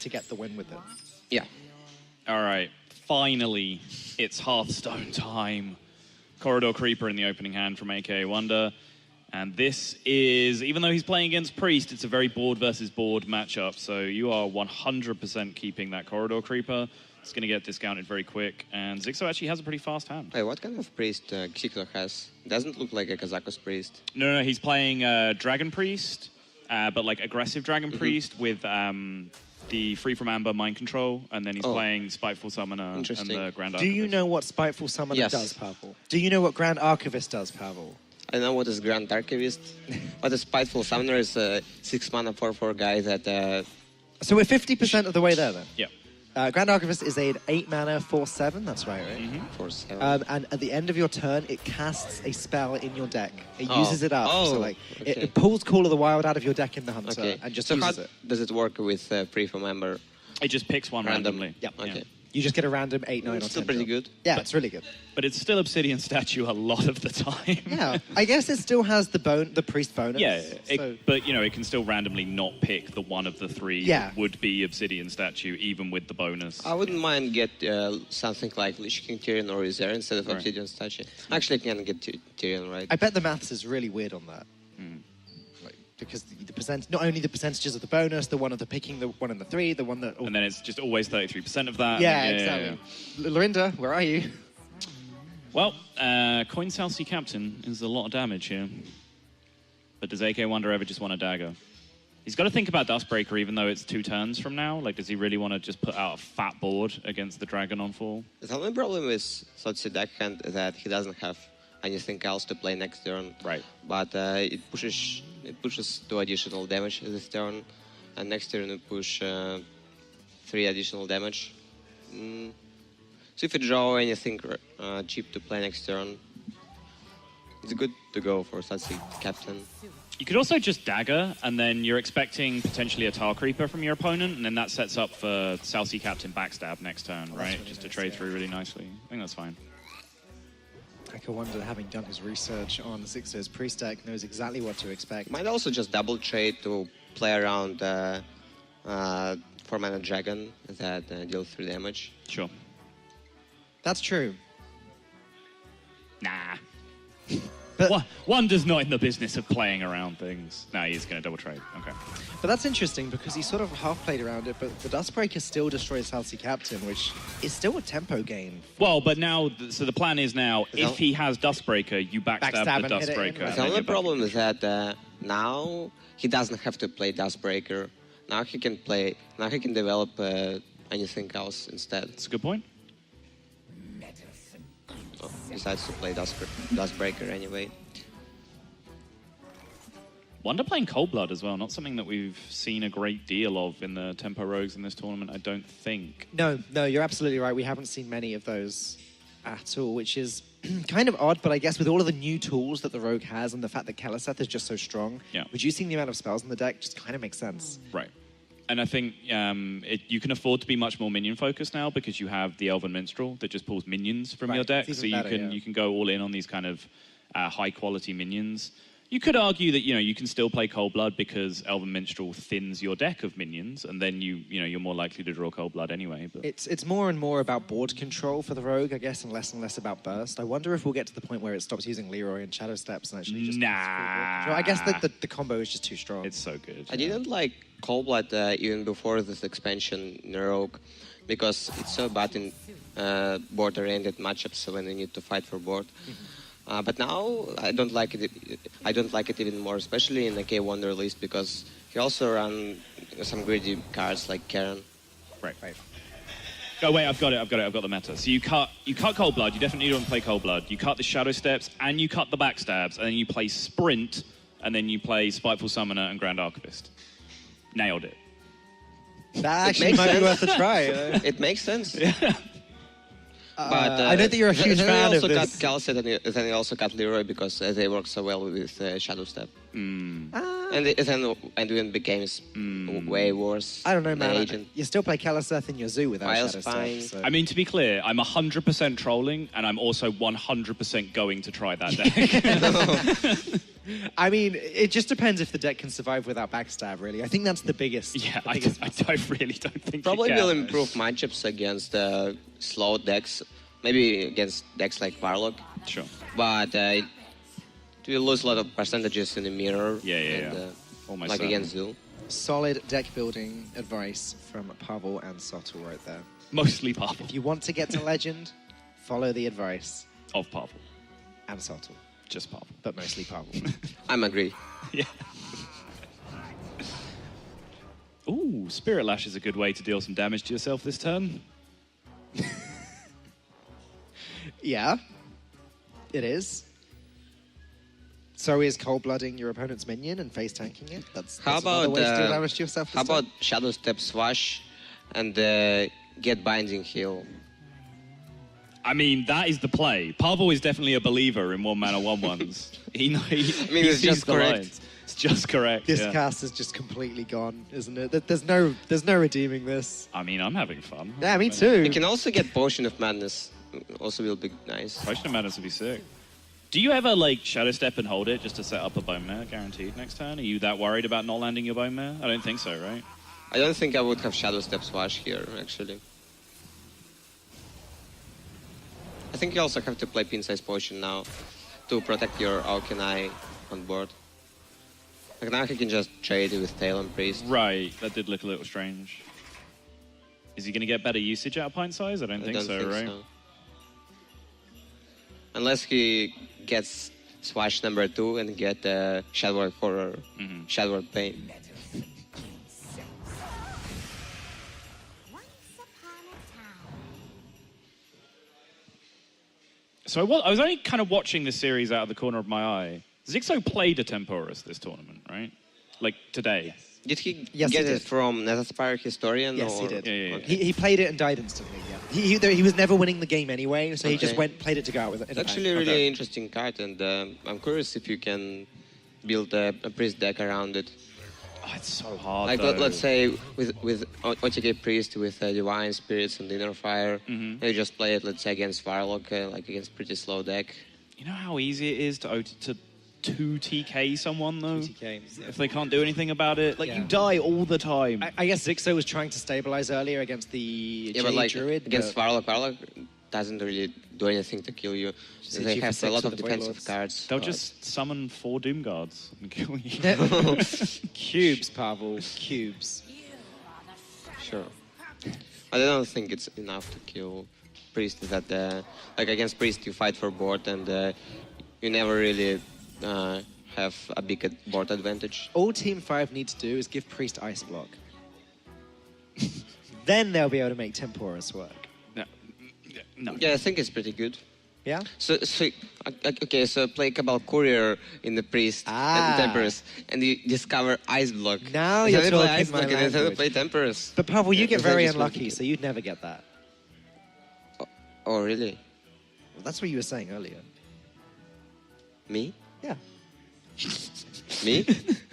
to get the win with it. Yeah. All right, finally, it's Hearthstone time. Corridor Creeper in the opening hand from AKAWonder. And this is, even though he's playing against Priest, it's a very board versus board matchup. So you are 100% keeping that Corridor Creeper. It's going to get discounted very quick. And Xixo actually has a pretty fast hand. Hey, what kind of priest Xixo has? Doesn't look like a Kazakhos priest. No, he's playing Dragon Priest, but like aggressive Dragon Priest with the Free from Amber Mind Control, and then he's playing Spiteful Summoner and the Grand Archivist. Do you know what Spiteful Summoner does, Pavel? Do you know what Grand Archivist does, Pavel? I know what is Grand Archivist, but a Spiteful Summoner is a 6-mana 4/4 guy that... So we're 50% of the way there, then? Yeah. Grand Archivist is an 8-mana 4/7, that's right? 4/7. And at the end of your turn, it casts a spell in your deck. It uses it up. So like, it pulls Call of the Wild out of your deck in the Hunter and just uses it. Does it work with Free from Amber? It just picks one randomly. Yep. Okay. You just get a random 8, 9, or 10. It's still pretty good. Yeah, it's really good. But it's still Obsidian Statue a lot of the time. Yeah, I guess it still has the priest bonus. Yeah, but you know, it can still randomly not pick the one of the three that would be Obsidian Statue, even with the bonus. I wouldn't mind get something like Lich King Tyrion or Izera instead of Obsidian Statue. Actually, I can get Tyrion, right? I bet the maths is really weird on that. Because not only the percentages of the bonus, the one of the picking, the one in the 3, the one that... And then it's just always 33% of that. Yeah, exactly. Yeah. Lorinda, where are you? Well, Coin Salcy Captain is a lot of damage here. But does AKAWonder ever just want a dagger? He's got to think about Dustbreaker, even though it's 2 turns from now. Like, does he really want to just put out a fat board against the Dragon on fall? The only problem is Sotsi deckhand that he doesn't have anything else to play next turn. Right. But it pushes 2 additional damage this turn, and next turn we push 3 additional damage. So if you draw anything cheap to play next turn, it's good to go for Satsi Captain. You could also just dagger, and then you're expecting potentially a Tar Creeper from your opponent, and then that sets up for Salcy Captain backstab next turn, right? Just to trade through really nicely. I think that's fine. AKAWonder, having done his research on Xixo's priest deck, knows exactly what to expect. Might also just double trade to play around 4-mana dragon that deals 3 damage. Sure. That's true. Nah. But Wonder's not in the business of playing around things. No, he's going to double trade. Okay. But that's interesting because he sort of half played around it, but the Dustbreaker still destroys Salty Captain, which is still a tempo gain. Well, but now, so the plan is now, if he has Dustbreaker, you backstab the Dustbreaker. The only problem is that now he doesn't have to play Dustbreaker. Now he can develop anything else instead. That's a good point. Decides to play Dustbreaker anyway. Wonder playing Cold Blood as well, not something that we've seen a great deal of in the Tempo Rogues in this tournament, I don't think. No, you're absolutely right. We haven't seen many of those at all, which is kind of odd, but I guess with all of the new tools that the Rogue has and the fact that Keleseth is just so strong, reducing the amount of spells in the deck just kind of makes sense. Right. And I think you can afford to be much more minion focused now because you have the Elven Minstrel that just pulls minions from your deck, so you can go all in on these kind of high quality minions. You could argue that you can still play Cold Blood because Elven Minstrel thins your deck of minions, and then you're more likely to draw Cold Blood anyway. But it's more and more about board control for the Rogue, I guess, and less about burst. I wonder if we'll get to the point where it stops using Leroy and Shadow Steps and actually just... I guess the combo is just too strong. It's so good. I didn't like Cold Blood even before this expansion in Rogue because it's so bad in board-oriented matchups when you need to fight for board. But now I don't like it. I don't like it even more, especially in the AKAWonder list because he also ran some greedy cards like Karen. Right. Oh wait, I've got the meta. So you cut Cold Blood. You definitely don't play Cold Blood. You cut the Shadow Steps and you cut the backstabs, and then you play Sprint, and then you play Spiteful Summoner and Grand Archivist. Nailed it. That actually might be worth a try. It makes sense. Yeah. But I know that you're a huge fan of this. Then he also cut Kelset, and then he also cut Leroy because they work so well with Shadow Step. And then Edwin became way worse. I don't know, man. You still play Keleseth in your zoo without Shadow Step. So. I mean, to be clear, I'm 100% trolling, and I'm also 100% going to try that deck. I mean, it just depends if the deck can survive without backstab, really. I think that's the biggest. Yeah, the I biggest really don't think Probably it can. will improve matchups against slow decks, maybe against decks like Varlock. Sure. But it will lose a lot of percentages in the mirror. Yeah. Almost like certainly. against Zul. solid deck building advice from Pavel and Sotul right there. Mostly Pavel. If you want to get to Legend, follow the advice. Of Pavel. And Sotul, Just Pavel. but mostly Pavel. I'm agree. Yeah. Ooh, Spirit Lash is a good way to deal some damage to yourself this turn. Yeah, it is. So is cold-blooding your opponent's minion and face-tanking it? That's How another about way to deal damage to yourself this how about turn. Shadow Step Swash and get Binding Heal? I mean, that is the play. Pavel is definitely a believer in one-mana 1/1s. He it's sees just the correct. lines. It's just correct. This yeah. cast is just completely gone, isn't it? There's no redeeming this. I mean, I'm having fun. Yeah, me too. You can also get Potion of Madness. Also will be nice. Potion of Madness would be sick. Do you ever, like, Shadow Step and hold it just to set up a Bone Mare guaranteed next turn? Are you that worried about not landing your Bone Mare? I don't think so, right? I don't think I would have Shadow Step Swash here, actually. I think you also have to play Pin Size Potion now to protect your Aokenai on board. Like now he can just trade it with Tail and Priest. Right, that did look a little strange. Is he going to get better usage out of Pint Size? I don't think so, right? Unless he gets Swash number 2 and get Shadowward Horror, Shadowward Pain. So I was only kind of watching this series out of the corner of my eye. Xixo played a Temporis this tournament, right? Like today. Did he Yes, get he it did. from Netherspire Historian? Yes, he or- did. Yeah. Okay. He played it and died instantly. Yeah, he was never winning the game anyway, so he just Okay. played it to go out with it. It's actually a really interesting card, and I'm curious if you can build a Priest deck around it. Oh, it's so hard. Like though. let's say with OTK Priest with Divine Spirits and Inner Fire, you just play it, let's say, against Varlock, like against pretty slow deck. You know how easy it is to 2TK someone, though? 2TK, yeah. If they can't do anything about it? Like, Yeah. you die all the time. I guess Xixo was trying to stabilize earlier against the Yeah, but like Druid. against but Varlock doesn't really do anything to kill you. Just hit They you for have a 6 lot with of the Void defensive Lords. cards. They'll but- just summon 4 Doom Guards and kill you. cubes, Pavel, cubes. Sure. I don't think it's enough to kill Priest. That like against Priest you fight for board and you never really have a big board advantage. All Team 5 need to do is give Priest Ice Block. Then they'll be able to make Temporis work. No. Yeah, I think it's pretty good. Yeah? So okay, so play Cabal Courier in the Priest and Temperus, and you discover Ice Block. Now And you're then you play talking Ice my Block, and then you language. play Temperus. But Pavel, you get Is that very just unlucky, really so you'd never get that. Oh, really? Well, that's what you were saying earlier. Me? Yeah. Me?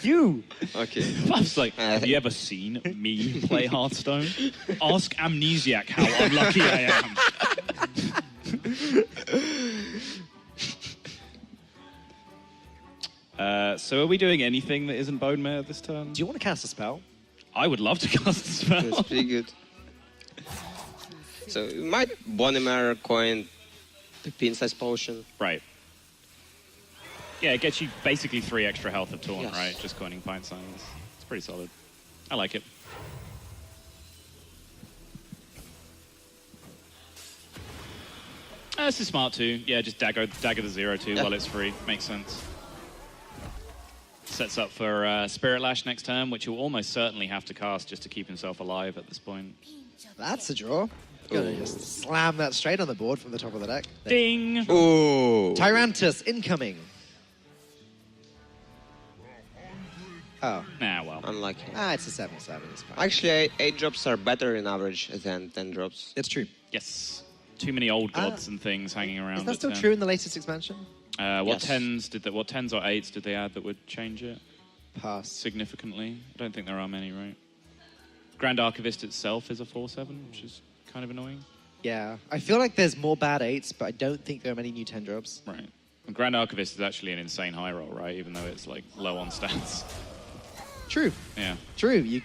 You! Okay. I was like, have you ever seen me play Hearthstone? Ask Amnesiac how unlucky I am. So are we doing anything that isn't Bone Mare this turn? Do you want to cast a spell? I would love to cast a spell. That's pretty good. So you might Bonimer coin the Pin Size Potion. Right. Yeah, it gets you basically 3 extra health of Taunt, Yes. right? Just coining Pint Size. It's pretty solid. I like it. This is smart too. Yeah, just dagger the 0/2 Yeah. while it's free. Makes sense. Sets up for Spirit Lash next turn, which he'll almost certainly have to cast just to keep himself alive at this point. That's a draw. You're gonna just slam that straight on the board from the top of the deck. Ding! Ooh. Tyrantus incoming. Oh. Nah, well. Unlucky. It's a 7/7. It's fine. Actually, 8 drops are better in average than 10 drops. It's true. Yes. Too many old gods and things hanging around. Is that at still 10. true in the latest expansion? What Yes. 10s did that? What 10s or 8s did they add that would change it Pass. significantly? I don't think there are many, right? Grand Archivist itself is a 4/7, which is kind of annoying. Yeah. I feel like there's more bad 8s, but I don't think there are many new 10 drops. Right. Grand Archivist is actually an insane high roll, right? Even though it's like low on stats. True. Yeah. True. You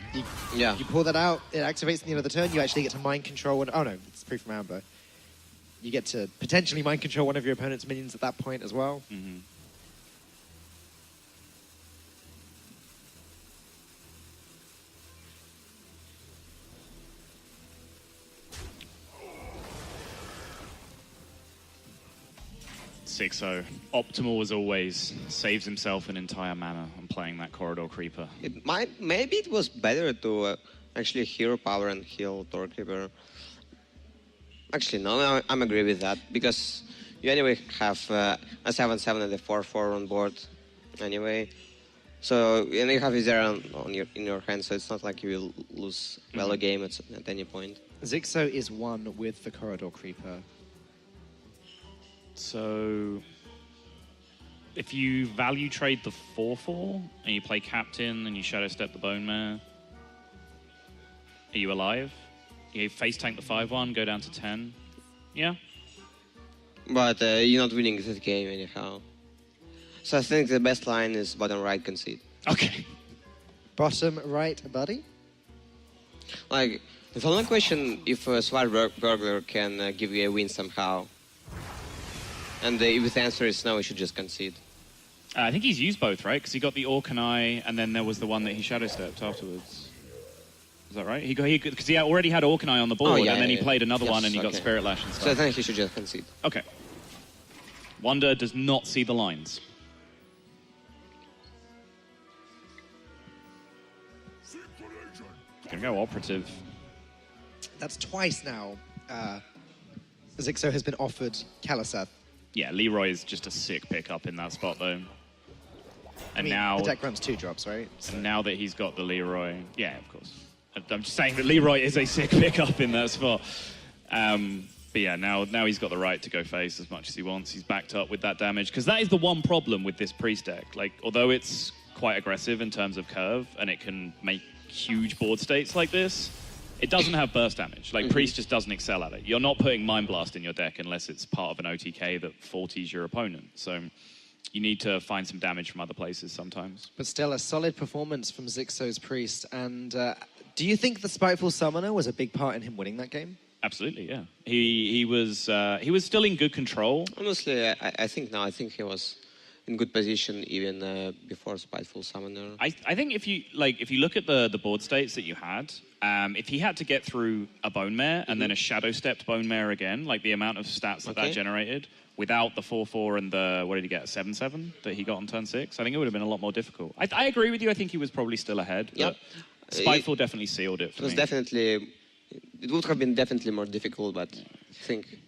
pull that out, it activates at the end of the turn, you actually get to mind control oh no, it's free from Amber. You get to potentially mind control one of your opponent's minions at that point as well. Mm-hmm. Xixo, optimal as always, saves himself an entire mana on playing that Corridor Creeper. Maybe it was better to actually hero power and heal Tor Creeper. Actually, no, I'm agree with that, because you anyway have a 7/7 and a 4/4 on board anyway. So, and you have Izera in your hand, so it's not like you will lose well a game at any point. Xixo is one with the Corridor Creeper. So, if you value trade the 4/4 and you play Captain and you Shadow Step the Bone Mare, are you alive? You face tank the 5/1, go down to 10. Yeah. But you're not winning this game anyhow. So I think the best line is bottom right concede. Okay. Bottom right, buddy? Like, the only question if Swart Burglar can give you a win somehow. And if the answer is no, you should just concede. I think he's used both, right? Because he got the Orkanai, and then there was the one that he Shadow Stepped afterwards. Is that right? Because he already had Orkanai on the board, and then he played another one, and he got Spirit Lash and stuff. So I think he should just concede. Okay. Wonder does not see the lines. Gonna go operative. That's twice now. Xixo has been offered Kalaseth. Yeah, Leroy is just a sick pickup in that spot, though. And now the deck runs 2 drops, right? So. And now that he's got the Leroy, yeah, of course. I'm just saying that Leroy is a sick pickup in that spot. But yeah, now he's got the right to go face as much as he wants. He's backed up with that damage, because that is the one problem with this Priest deck. Like, although it's quite aggressive in terms of curve and it can make huge board states like this, it doesn't have burst damage. Like, Priest just doesn't excel at it. You're not putting Mind Blast in your deck unless it's part of an OTK that 40s your opponent. So you need to find some damage from other places sometimes. But still, a solid performance from Xixo's Priest. And do you think the Spiteful Summoner was a big part in him winning that game? Absolutely, yeah. He was still in good control. Honestly, I think he was in good position even before Spiteful Summoner. I think if you look at the board states that you had, if he had to get through a Bone Mare and then a Shadow Stepped Bone Mare again, like the amount of stats that generated without the 4/4 and the, what did he get, 7/7 that he got on turn 6, I think it would have been a lot more difficult. I agree with you. I think he was probably still ahead. Yeah. Spiteful definitely sealed it for me. It would have been definitely more difficult, but I think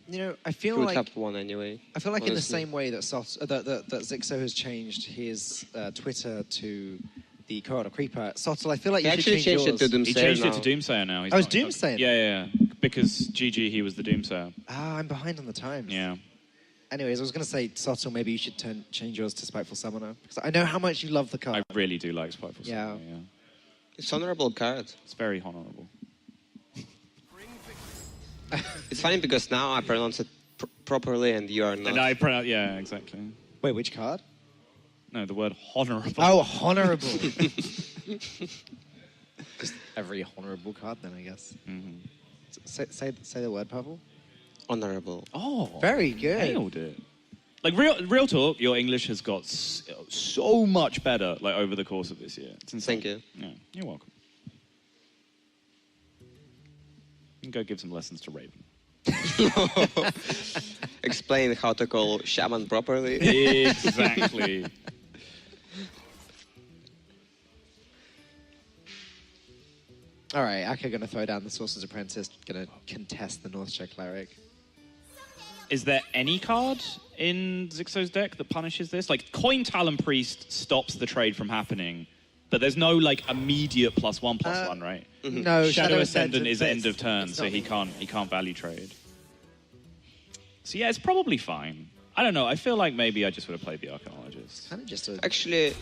I feel he would like have won anyway. I feel like honestly. In the same way that that Xixo has changed his Twitter to the Corridor Creeper, Sottle, I feel like you should change yours. It to Doomsayer. He changed it to Doomsayer now. He's Doomsayer? Yeah. Because GG, he was the Doomsayer. I'm behind on the times. Yeah. Anyways, I was going to say, Sottle, maybe you should change yours to Spiteful Summoner, because I know how much you love the card. I really do like Spiteful Summoner, yeah. It's an honorable card. It's very honorable. It's funny because now I pronounce it properly and you are not. And I pronounce, yeah, exactly. Wait, which card? No, the word honorable. Oh, honorable. Just every honorable card then, I guess. Say the word, Pavel. Honorable. Oh, very good. Nailed it. Like, real talk, your English has got so much better, like, over the course of this year. It's insane. Thank you. Yeah, you're welcome. You can go give some lessons to Raven. Explain how to call shaman properly. Exactly. All right, Aka going to throw down the Sorcerer's Apprentice, going to contest the Northshire Cleric. Is there any card in Xixo's deck that punishes this? Like, Coin Talon Priest stops the trade from happening, but there's no, like, immediate +1/+1, right? No, Shadow Ascendant is end of turn, so he can't value trade. So yeah, it's probably fine. I don't know. I feel like maybe I just would have played the Archaeologist. Kind of just Actually,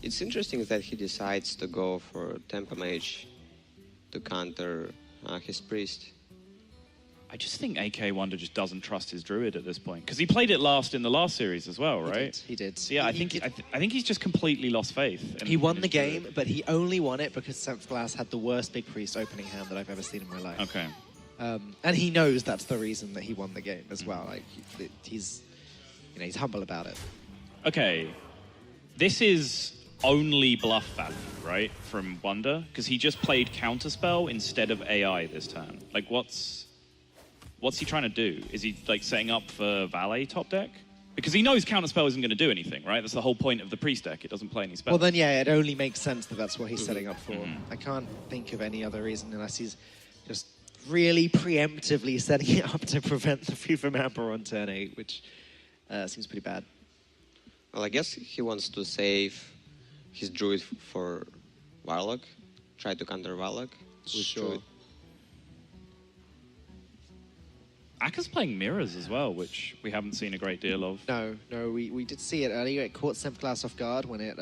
it's interesting that he decides to go for Tempo Mage to counter his Priest. I just think AKAWonder just doesn't trust his druid at this point because he played it last in the last series as well, right? He did. So yeah, I think he's just completely lost faith. He won the game, but he only won it because Seventh Glass had the worst Big Priest opening hand that I've ever seen in my life. Okay. And he knows that's the reason that he won the game as well. Like he's humble about it. Okay, this is only bluff value, right, from Wonder? Because he just played Counterspell instead of AI this turn. Like, what's he trying to do? Is he, like, setting up for Valet top deck? Because he knows Counterspell isn't going to do anything, right? That's the whole point of the Priest deck. It doesn't play any spells. Well, then, yeah, it only makes sense that that's what he's setting up for. I can't think of any other reason unless he's just really preemptively setting it up to prevent the FIFA Mapper on turn 8, which seems pretty bad. Well, I guess he wants to save his druid for Warlock. Try to counter Warlock with druid. Aka's playing mirrors as well, which we haven't seen a great deal of. No, we did see it earlier. It caught Seventh Glass off guard when it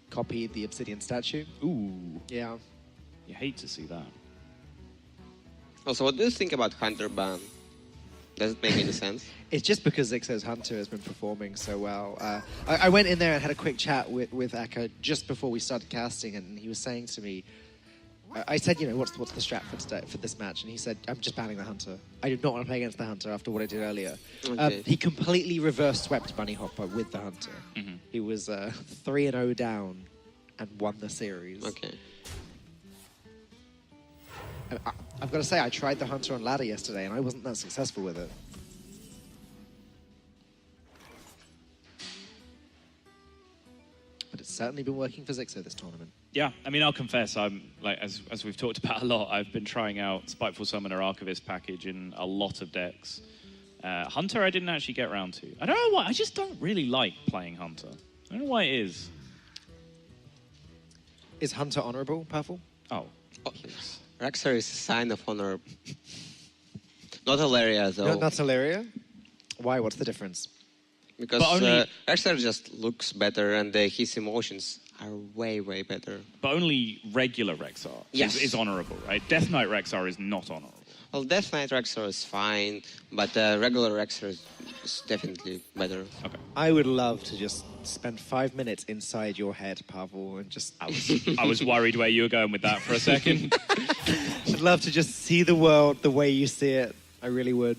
copied the Obsidian statue. Ooh. Yeah. You hate to see that. Also, what do you think about Hunter ban? Does it make any sense? It's just because Xixo's Hunter has been performing so well. I went in there and had a quick chat with Aka just before we started casting, and he was saying to me, I said, what's the strat for this match? And he said, I'm just banning the Hunter. I did not want to play against the Hunter after what I did earlier. Okay. He completely reverse swept Bunny Hopper with the Hunter. He was 3-0 down and won the series. Okay. I've got to say, I tried the Hunter on ladder yesterday, and I wasn't that successful with it. But it's certainly been working for Xixo this tournament. Yeah, I mean, I'll confess, I'm like as we've talked about a lot, I've been trying out Spiteful Summoner Archivist package in a lot of decks. Hunter, I didn't actually get around to. I don't know why. I just don't really like playing Hunter. I don't know why it is. Is Hunter honorable, Purple? Oh. Please. Rexar is a sign of honor. Not Hilaria, though. No, not Hilaria? Why? What's the difference? Because Rexar just looks better, and his emotions are way, way better. But only regular Rexar is honorable, right? Death Knight Rexar is not honorable. Well, Death Knight Rexar is fine, but regular Rexar is definitely better. Okay. I would love to just spend 5 minutes inside your head, Pavel, and just... I was worried where you were going with that for a second. I'd love to just see the world the way you see it. I really would.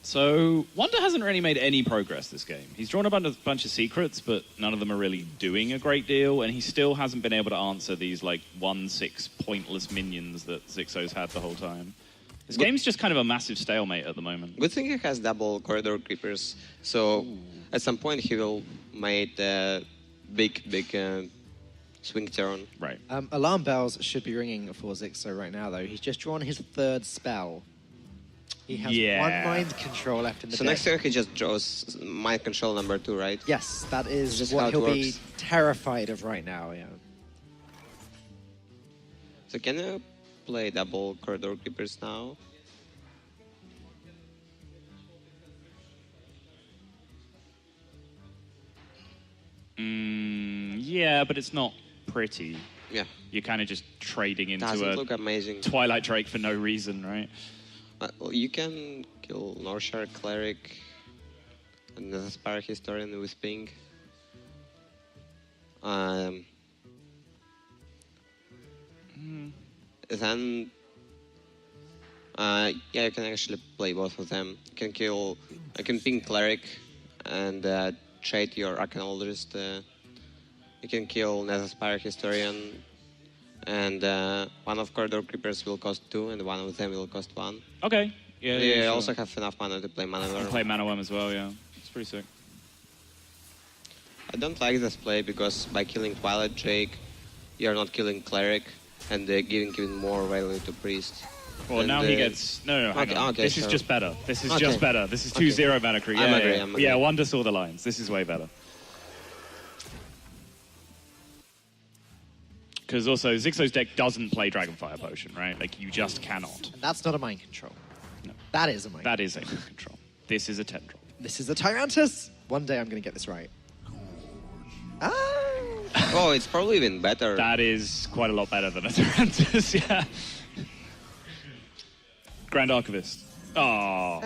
So, Wonder hasn't really made any progress this game. He's drawn a bunch of secrets, but none of them are really doing a great deal, and he still hasn't been able to answer these, 1/6 pointless minions that Xixo's had the whole time. This game's just kind of a massive stalemate at the moment. Good thing he has double corridor creepers, so at some point he will make a big swing turn. Right. Alarm bells should be ringing for Xixo right now, though. He's just drawn his 3rd spell. He has one mind control left in the deck. So next turn he just draws mind control number 2, right? Yes, that is just what he'll be terrified of right now, yeah. So can you play double corridor creepers now? Yeah, but it's not pretty. Yeah. You're kind of just trading into Doesn't look amazing. Twilight Drake for no reason, right? Well, you can kill Northshire Cleric and the Aspire Historian with ping. Then, yeah, you can actually play both of them. You can ping Cleric and trade your Arcanologist. You can kill Netherspire Historian, and one of Corridor Creepers will cost 2, and one of them will cost 1. Okay. Yeah, you sure. also have enough mana to play Mana Worm. Play Mana Worm as well, yeah. It's pretty sick. I don't like this play because by killing Twilight Drake, you're not killing Cleric, and giving even more value to Priest. Well, and now he gets... No, hang on. Okay, this is just better. This is just better. This is 2-0 Mana Creep. I'm agree. Yeah, Wonder saw the lines. This is way better. Because also, Xixo's deck doesn't play Dragonfire Potion, right? Like, you just cannot. And that's not a mind control. No. That is a mind control. That is a mind control. This is a tendril. This is a Tyrantus. One day I'm going to get this right. Ah! Oh, it's probably even better. That is quite a lot better than a Tyranitus, yeah. Grand Archivist. Oh,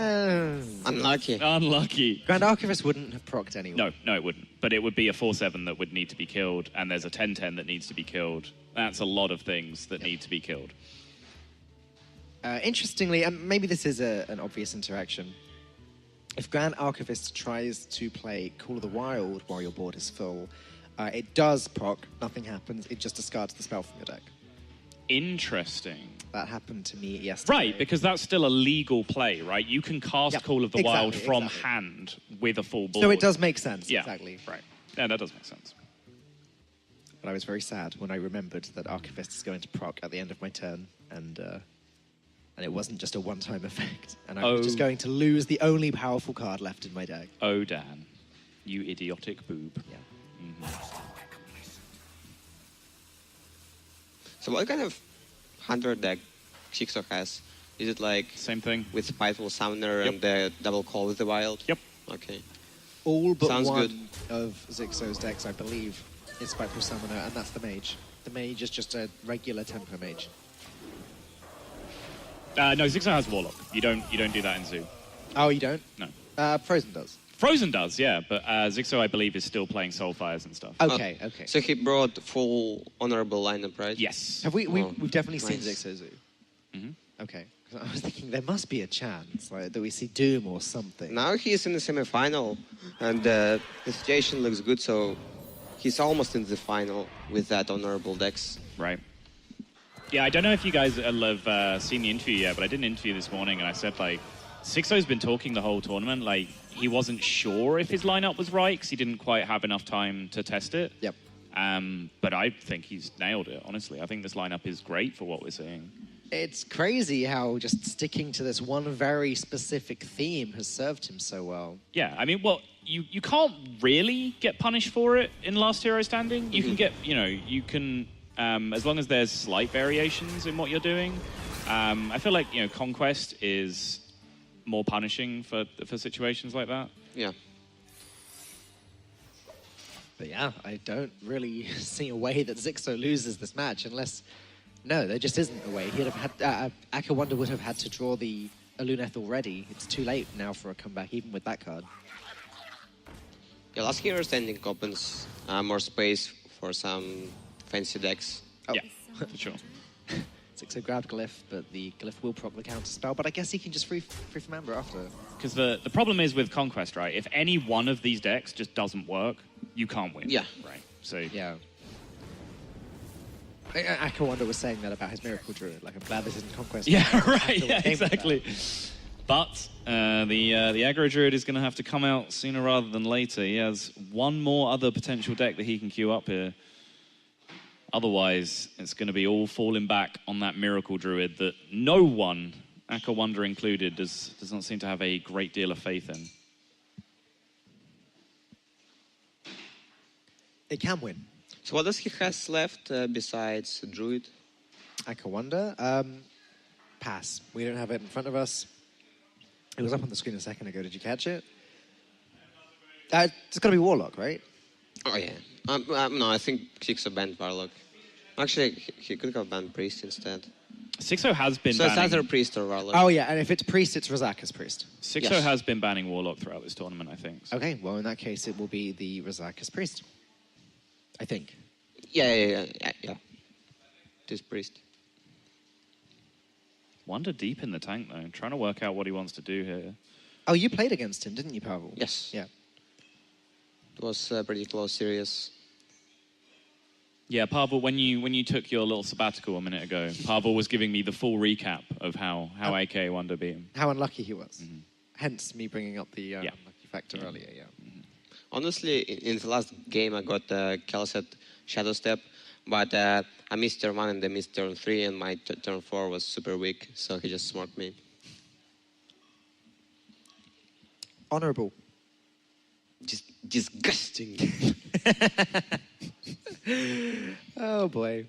Unlucky. unlucky. Grand Archivist wouldn't have procced anyway. No, it wouldn't. But it would be a 4/7 that would need to be killed, and there's a 10/10 that needs to be killed. That's a lot of things that need to be killed. Interestingly, and maybe this is an obvious interaction, if Grand Archivist tries to play Call of the Wild while your board is full, it does proc, nothing happens, it just discards the spell from your deck. Interesting. That happened to me yesterday. Right, because that's still a legal play, right? You can cast Call of the Wild from hand with a full board. So it does make sense, Yeah, exactly. right. Yeah, that does make sense. But I was very sad when I remembered that Archivist is going to proc at the end of my turn, and it wasn't just a one-time effect. And I was just going to lose the only powerful card left in my deck. Oh, Dan. You idiotic boob. Yeah. So what kind of hunter deck Xixo has? Is it like Same thing. with Spiteful Summoner and the double call with the wild? Yep. Okay. All but Sounds one good. of Xixo's decks, I believe, is Spiteful Summoner, and that's the Mage. The Mage is just a regular Tempo Mage. No, Xixo has Warlock. You don't do that in Zoo. Oh, you don't? No. Frozen does. Frozen does, yeah, but Xixo, I believe, is still playing Soulfires and stuff. Okay. So he brought full honorable lineup, right? Yes. Have we've Oh, definitely seen nice. Xixo Zoo. Mhm. Okay. 'Cause I was thinking there must be a chance that we see Doom or something. Now he's in the semifinal, and the situation looks good, so he's almost in the final with that honorable decks. Right. Yeah, I don't know if you guys have seen the interview yet, but I did an interview this morning, and I said, like, Xixo's been talking the whole tournament, like, he wasn't sure if his lineup was right, because he didn't quite have enough time to test it. Yep. But I think he's nailed it, honestly. I think this lineup is great for what we're seeing. It's crazy how just sticking to this one very specific theme has served him so well. Yeah, I mean, well, you can't really get punished for it in Last Hero Standing. You can get, you can, as long as there's slight variations in what you're doing. I feel like, Conquest is more punishing for situations like that. Yeah. But yeah, I don't really see a way that Xixo loses this match unless... No, there just isn't a way. He'd have had... AKAWonder would have had to draw the Luneth already. It's too late now for a comeback, even with that card. Yeah, Last Hero Standing opens more space for some fancy decks. Oh. Yeah, for sure. Xixo grabbed Glyph, but the Glyph will proc the counter spell. But I guess he can just free from Amber after. Because the problem is with Conquest, right? If any one of these decks just doesn't work, you can't win. Yeah. Right. So Yeah. AKAWonder was saying that about his Miracle Druid. Like, I'm glad this isn't Conquest. Yeah, I have right. to Yeah, game with that. exactly. But the aggro druid is going to have to come out sooner rather than later. He has one more other potential deck that he can queue up here. Otherwise, it's going to be all falling back on that miracle druid that no one, AKAWonder included, does not seem to have a great deal of faith in. It can win. So what does he has left besides Druid? AKAWonder. Pass. We don't have it in front of us. It was up on the screen a second ago. Did you catch it? It's got to be Warlock, right? Oh, yeah. No, I think Xixo banned Warlock. Actually, he could have banned Priest instead. Xixo has been So it's banning... either Priest or Warlock. Oh, yeah. And if it's Priest, it's Razaka's Priest. Xixo Yes. has been banning Warlock throughout this tournament, I think. So. Okay. Well, in that case, it will be the Razaka's Priest. I think. Yeah. It is Priest. Wonder deep in the tank, though. Trying to work out what he wants to do here. Oh, you played against him, didn't you, Pavel? Yes. Yeah. It was a pretty close series. Yeah, Pavel, when you took your little sabbatical a minute ago, Pavel was giving me the full recap of how AKAWonder beat him. How unlucky he was. Hence me bringing up the unlucky factor earlier, yeah. Honestly, in the last game, I got Kelset Shadow Step, but I missed turn 1 and then missed turn 3, and my turn 4 was super weak, so he just smoked me. Honorable. Just disgusting. Oh, boy.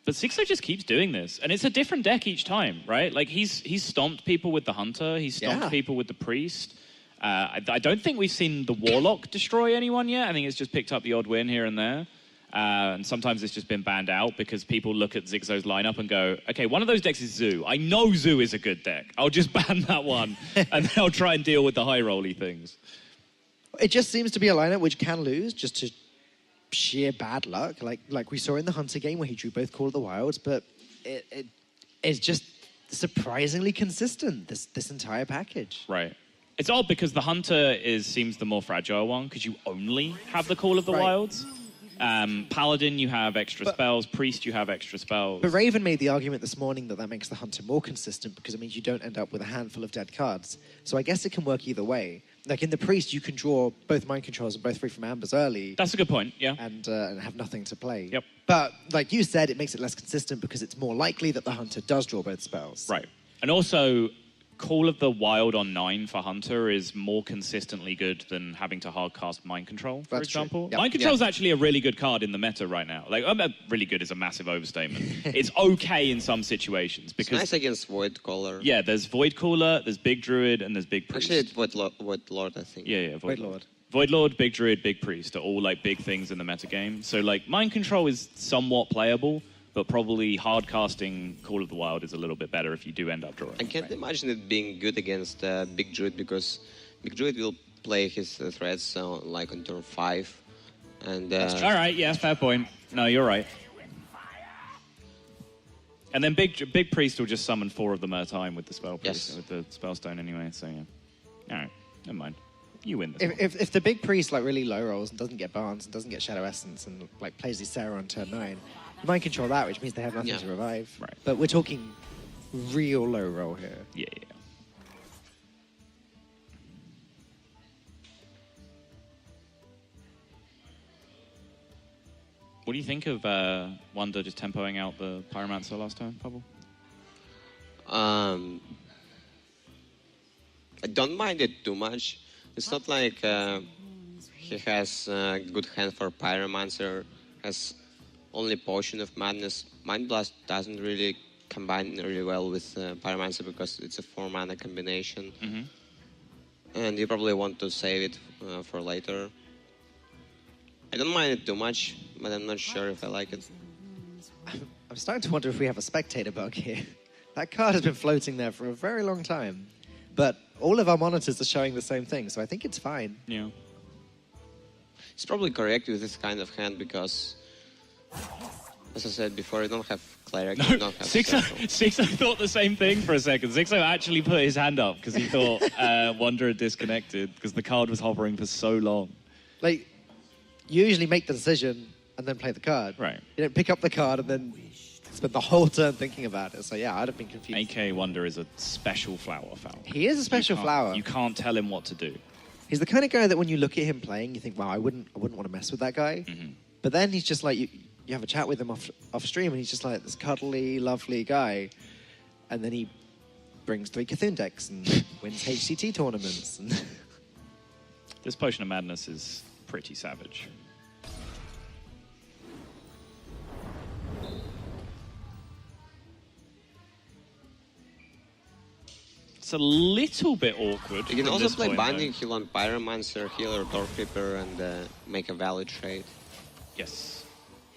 But Xixo just keeps doing this, and it's a different deck each time, right? Like he's stomped people with the Hunter, he's stomped Yeah. people with the Priest. I don't think we've seen the Warlock destroy anyone yet. I think it's just picked up the odd win here and there. And sometimes it's just been banned out because people look at Xixo's lineup and go, okay, one of those decks is Zoo. I know Zoo is a good deck. I'll just ban that one, and then I'll try and deal with the high rolly things. It just seems to be a lineup which can lose just to sheer bad luck, like we saw in the Hunter game where he drew both Call of the Wilds, but it's just surprisingly consistent, this entire package. Right. It's odd because the Hunter seems the more fragile one because you only have the Call of the Wilds. Paladin, you have extra spells. Priest, you have extra spells. But Raven made the argument this morning that makes the Hunter more consistent because it means you don't end up with a handful of dead cards. So I guess it can work either way. Like in the Priest, you can draw both Mind Controls and both Free from Ambers early. That's a good point, yeah. And have nothing to play. Yep. But like you said, it makes it less consistent because it's more likely that the Hunter does draw both spells. Right. And also, Call of the Wild on 9 for Hunter is more consistently good than having to hardcast Mind Control, for example. Yep. Mind Control is actually a really good card in the meta right now. Like, really good is a massive overstatement. It's okay in some situations because it's nice against Void Caller. Yeah, there's Void Caller, there's Big Druid, and there's Big Priest. Actually, it's Void Lord, I think. Yeah, Void Lord. Void Lord, Big Druid, Big Priest are all like big things in the meta game. So like Mind Control is somewhat playable, but probably hard casting Call of the Wild is a little bit better if you do end up drawing. I can't imagine it being good against Big Druid because Big Druid will play his threats like on turn 5. And all right, yeah, fair point. No, you're right. And then Big Priest will just summon 4 of them at a time with the Spell Priest, with the Spellstone anyway. So yeah, all right, never mind. You win this. If the Big Priest like really low rolls and doesn't get Barnes and doesn't get Shadow Essence and like plays his Sarah on turn 9. Mind Control that, which means they have nothing to revive. Right. But we're talking real low roll here. Yeah. What do you think of Wonder just tempoing out the Pyromancer last time, Pablo? I don't mind it too much. It's not like he has a good hand for Pyromancer, has only Potion of Madness. Mind Blast doesn't really combine really well with Pyromancer because it's a 4-mana combination. Mm-hmm. And you probably want to save it for later. I don't mind it too much, but I'm not sure if I like it. I'm starting to wonder if we have a spectator bug here. That card has been floating there for a very long time. But all of our monitors are showing the same thing, so I think it's fine. Yeah. It's probably correct with this kind of hand because, as I said before, you don't have Cleric, you don't have Xixo thought the same thing for a second. Xixo actually put his hand up because he thought Wonder had disconnected because the card was hovering for so long. Like, you usually make the decision and then play the card. Right. You don't pick up the card and then spend the whole turn thinking about it. So yeah, I'd have been confused. AKAWonder is a special flower foul. He is a special flower. You can't tell him what to do. He's the kind of guy that when you look at him playing, you think, wow, I wouldn't want to mess with that guy. Mm-hmm. But then he's just like, you have a chat with him off stream, and he's just like this cuddly, lovely guy. And then he brings 3 Cthulhu decks and wins HCT tournaments. And This Potion of Madness is pretty savage. It's a little bit awkward. You can from also this play point, Binding though. Heal on Pyromancer, Healer, Door Creeper, and make a valid trade. Yes.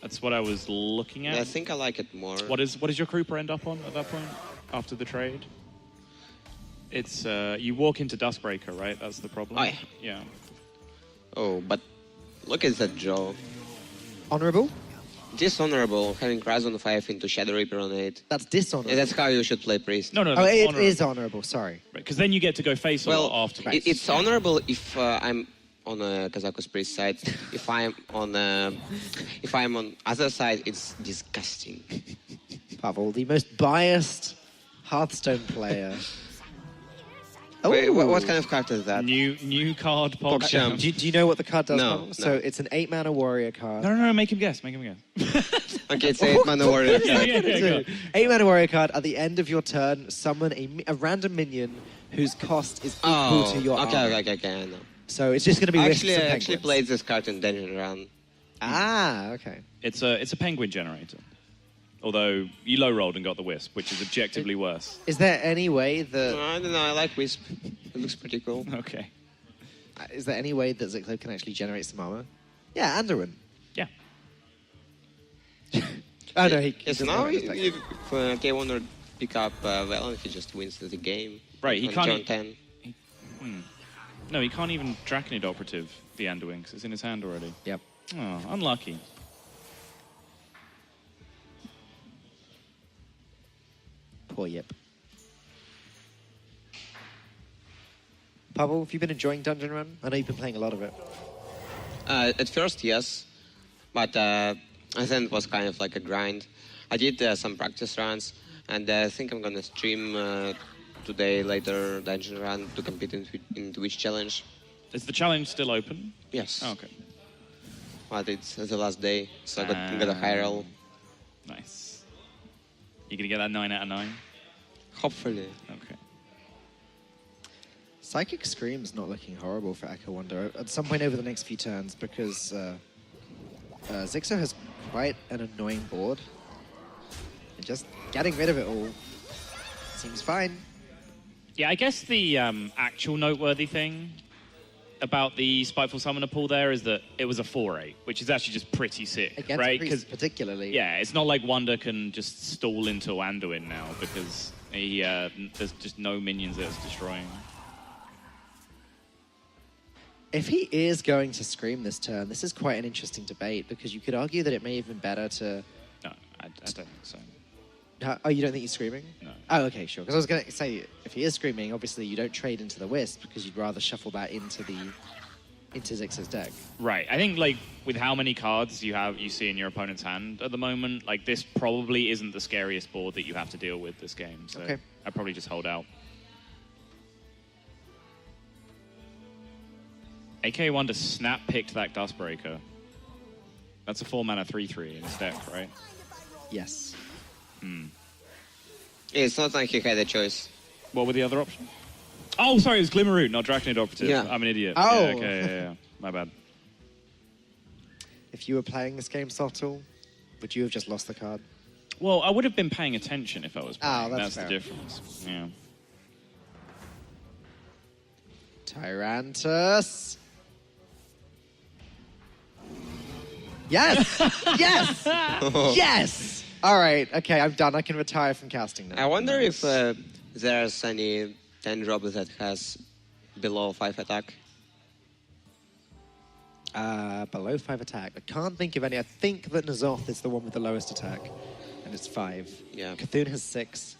That's what I was looking at. I think I like it more. What is your Creeper end up on at that point, after the trade? It's, you walk into Dustbreaker, right? That's the problem? Oh, yeah. Oh, but look at that draw. honorable? Dishonorable, having Rise on 5 into Shadow Reaper on 8. That's dishonorable. Yeah, that's how you should play Priest. No, Oh, it is honorable, sorry. Because then you get to go face Well, after. it's honorable if I'm on Kazaku's Priest side. If I'm on other side, it's disgusting. Pavel, the most biased Hearthstone player. Wait, what kind of card is that? New card pop. PogChamp. Do you know what the card does, No, Pavel? no. So it's an 8-mana warrior card. No, make him guess. Make him guess. Okay, it's 8-mana warrior. Yeah, go. 8-mana warrior card. At the end of your turn, summon a random minion whose cost is equal to your armor. Okay, I know. So it's just going to be risks I and actually penguins. played this card in Dungeon Run. Ah, okay. It's a penguin generator. Although you low rolled and got the Wisp, which is objectively worse. Is there any way that... I don't know, I like Wisp. It looks pretty cool. Okay. Is there any way that Xixo can actually generate some armor? Yeah, Anduin. Yeah. Oh no, he yes, doesn't now have it. if AKAWonder pick up Valen, he just wins the game. Right, he on can't... turn 10. No, he can't even Draconid Operative the Anduin because it's in his hand already. Yep. Oh, unlucky. Poor Yip. Pavel, have you been enjoying Dungeon Run? I know you've been playing a lot of it. At first, yes, but I think it was kind of like a grind. I did some practice runs, and I think I'm gonna stream today later Dungeon Run to compete in Twitch challenge. Is the challenge still open? Yes. Oh, okay. But it's the last day, so I got a high roll. Nice. You gonna get that 9 out of 9? Hopefully. Okay. Psychic Scream's not looking horrible for AKAWonder at some point over the next few turns because Xixo has quite an annoying board. And just getting rid of it all seems fine. Yeah, I guess the actual noteworthy thing about the Spiteful Summoner pool there is that it was a 4-8, which is actually just pretty sick, Against right? Priest particularly. Yeah, it's not like Wonder can just stall into Anduin now because there's just no minions that it's destroying. If he is going to Scream this turn, this is quite an interesting debate because you could argue that it may have been better to... No, I don't think so. Oh, you don't think he's Screaming? No. Oh, okay, sure. Because I was going to say, if he is Screaming, obviously you don't trade into the Wisp because you'd rather shuffle that into Xixo's deck. Right. I think like with how many cards you see in your opponent's hand at the moment, like this probably isn't the scariest board that you have to deal with this game. So okay. I'd probably just hold out. AKAWonder snap picked that Dustbreaker. That's a 4-mana 3/3 in his deck, right? Yes. It's not like he had a choice. What were the other options? Oh, sorry, it was Glimmerroot, not Draconid Operative. Yeah. I'm an idiot. Oh. Yeah, okay, yeah. My bad. If you were playing this game, Subtle, would you have just lost the card? Well, I would have been paying attention if I was playing. Oh, that's the fair. difference. Yeah. Tyrantus. Yes! Yes! Yes! All right, okay, I'm done. I can retire from casting now. I wonder if there's any 10-drop that has below 5 attack. Below 5 attack. I can't think of any. I think that N'Zoth is the one with the lowest attack, and it's 5. Yeah. Cthulhu has 6.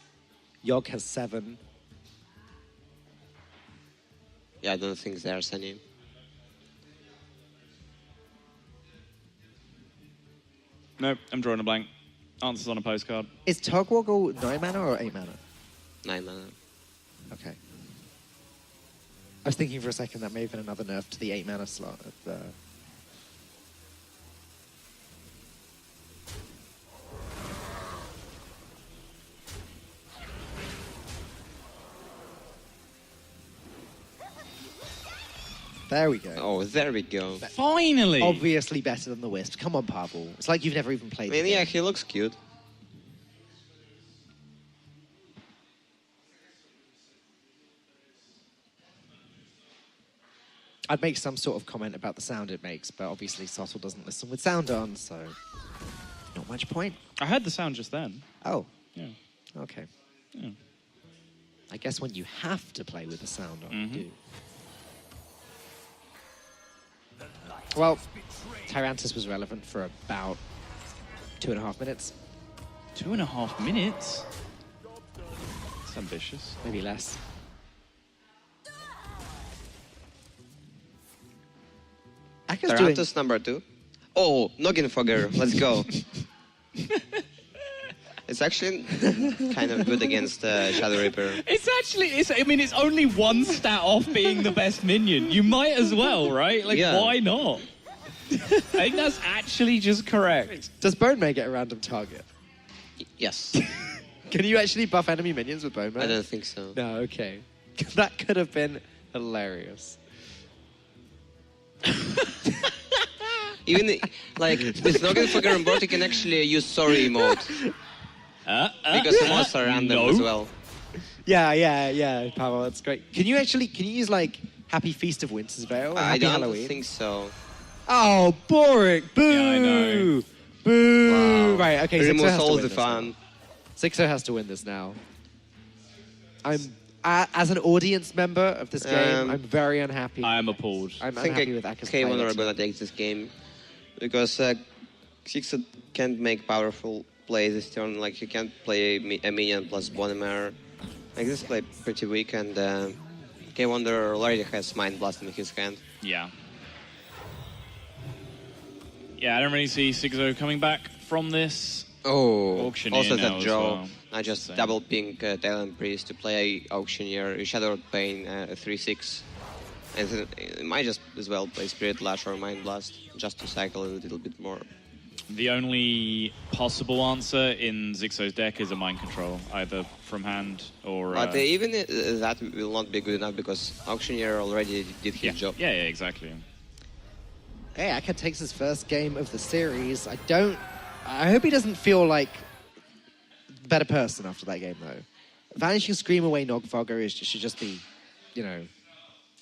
Yogg has 7. Yeah, I don't think there's any. Nope, I'm drawing a blank. Answers on a postcard. Is Togwoggle 9 mana or 8 mana? 9 mana. Okay. I was thinking for a second that may have been another nerf to the 8 mana slot. There we go. Oh, there we go. Finally! Obviously better than the Wisp. Come on, Pavel. It's like you've never even I played mean, the yeah, game. he looks cute. I'd make some sort of comment about the sound it makes, but obviously Sottle doesn't listen with sound on, so not much point. I heard the sound just then. Oh, Yeah. okay. Yeah. I guess when you have to play with the sound on, you do. Well, Tyrantus was relevant for about 2.5 minutes. 2.5 minutes? That's ambitious. Maybe less. Aka's doing... Tyrantus number 2. Oh, Noggin Fogger, let's go. It's actually kind of good against Shadow Reaper. It's actually, it's only one stat off being the best minion. You might as well, right? Like, Yeah. why not? I think that's actually just correct. Does Bone Man get a random target? Yes. Can you actually buff enemy minions with Bone Man? I don't think so. No, okay. That could have been hilarious. Even, like, with Noggin Fogger on board, you can actually use Sorry mode. Because the monsters are random as well. Yeah, Pavel, that's great. Can you use, like, Happy Feast of Winter's Veil. And I happy don't Halloween. think so. Oh, Boric! Boo! Yeah, I know. Boo! Wow. Right, okay, It Xixo removes has to all win the this fun. now. Xixo has to win this now. As an audience member of this game, I'm very unhappy. I am appalled. I'm I think unhappy with Aka's play. AKAWonder are gonna take this game because Xixo can't make powerful plays this turn. Like he can't play a minion plus Bonnemare. Like this play pretty weak, and AKAWonder already has Mind Blast in his hand. Yeah. Yeah, I don't really see Xixo coming back from this. Oh, Auctioneer also now that as draw. well. I just Same. double ping Talent Priest to play Auctioneer, Shadow Pain, 3/6. And then it might just as well play Spirit Lash or Mind Blast just to cycle a little bit more. The only possible answer in Xixo's deck is a Mind Control, either from hand or... But even that will not be good enough because Auctioneer already did his job. Yeah, exactly. Hey, Aka takes his first game of the series. I hope he doesn't feel like a better person after that game, though. Vanishing Scream away Nogfogger should just be,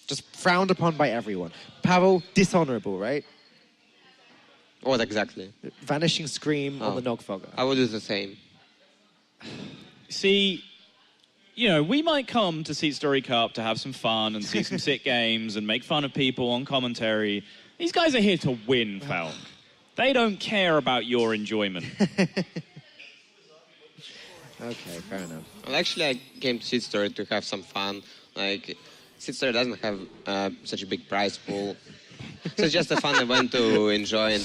just frowned upon by everyone. Pavel, dishonorable, right? What exactly? Vanishing Scream on the Nogfogger. I would do the same. See, we might come to SeatStory Cup to have some fun and see some sick games and make fun of people on commentary. These guys are here to win, Falk. They don't care about your enjoyment. Okay, fair enough. Well, actually, I came to SeatStory to have some fun. Like, SeatStory doesn't have such a big prize pool. So it's just a fun event to enjoy and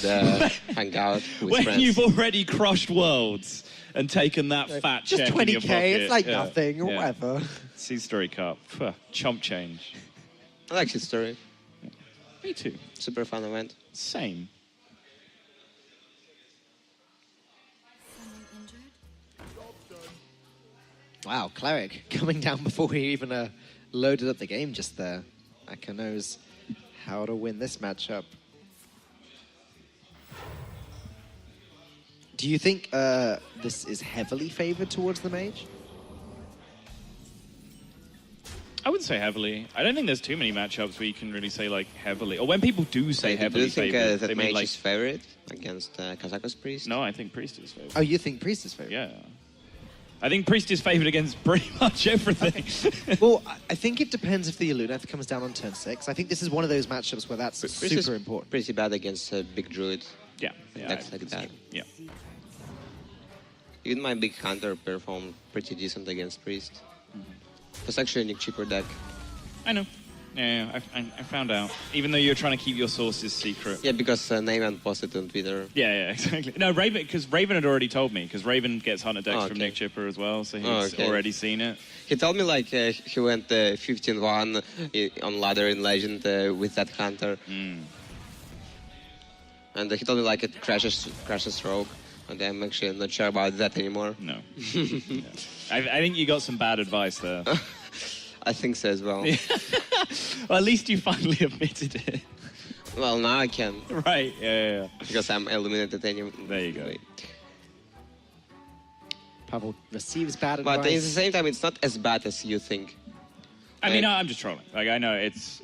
hang out with When friends. you've already crushed worlds and taken that fat Just check in your 20k, pocket. it's like Yeah, nothing, or yeah. whatever. SeatStory Cup. Phew, chump change. I like SeatStory. Me too. Super fun event. Same. Wow, Cleric coming down before he even loaded up the game just there. Aka knows how to win this matchup. Do you think this is heavily favored towards the mage? I wouldn't say heavily. I don't think there's too many matchups where you can really say like heavily. Or when people do say Do heavily you think favored, that they mean Mage like... is favorite against Kazako's Priest? No, I think Priest is favored. Oh, you think Priest is favored? Yeah. I think Priest is favored against pretty much everything. Well, I think it depends if the Luneth comes down on turn 6. I think this is one of those matchups where that's Priest super is important. pretty bad against Big Druid. yeah. Decks like that. Yeah. Even my Big Hunter performed pretty decent against Priest. It's actually a Nick Cheaper deck. I know. Yeah, I found out. Even though you're trying to keep your sources secret. Yeah, because Neyman posted on Twitter. Yeah, exactly. No, Raven, because Raven had already told me, because Raven gets Hunter decks Oh, from okay. Nick Chipper as well, so he's Oh, okay. already seen it. He told me like he went 15-1 on ladder in Legend with that Hunter. And he told me like it crashes Rogue. And I'm actually not sure about that anymore. No. Yeah. I think you got some bad advice there. I think so as well. Well, at least you finally admitted it. Well, now I can. Right, yeah. Because I'm eliminated anyway. There you go. Pavel receives bad But at the advice. same time, it's not as bad as you think. I mean, I'm just trolling. Like, I know it's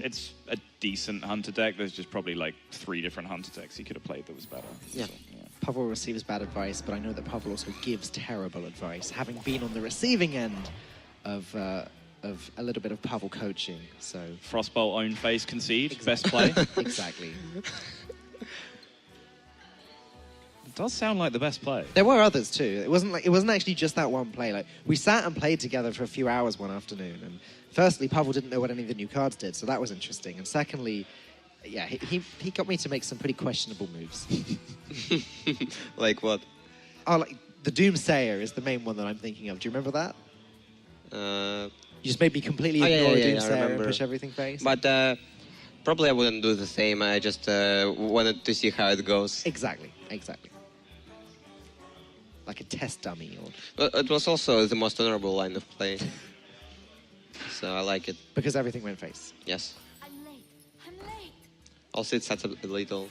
a decent Hunter deck. There's just probably like 3 different Hunter decks he could have played that was better. Yeah. So, Pavel receives bad advice, but I know that Pavel also gives terrible advice, having been on the receiving end of a little bit of Pavel coaching. So Frostbolt own face concede. Exactly. Best play. exactly. It does sound like the best play. There were others too. It wasn't actually just that one play. Like we sat and played together for a few hours one afternoon. And firstly, Pavel didn't know what any of the new cards did, so that was interesting. And secondly, yeah, he got me to make some pretty questionable moves. Like what? Oh, like the Doomsayer is the main one that I'm thinking of. Do you remember that? You just made me completely Oh, yeah, ignore yeah, a yeah, I Doomsayer and remember. push everything face. But probably I wouldn't do the same. I just wanted to see how it goes. Exactly. Like a test dummy, or But it was also the most honorable line of play. So I like it. because everything went face. Yes. I'm late. Also, it sets up a little.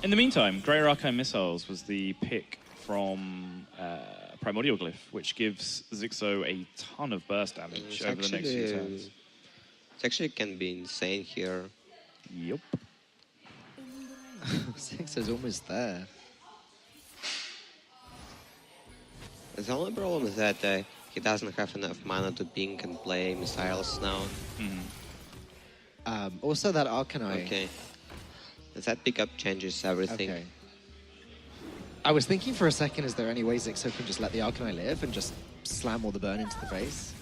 In the meantime, Greater Arcane Missiles was the pick from Primordial Glyph, which gives Xixo a ton of burst damage over the next few turns. It actually can be insane here. Yup. Xixo's almost there. The only problem is that he doesn't have enough mana to ping and play missiles now. Also, that Arcanine. Okay. That pickup changes everything. Okay. I was thinking for a second, is there any way Xixo can just let the Arcanine live and just slam all the burn into the face?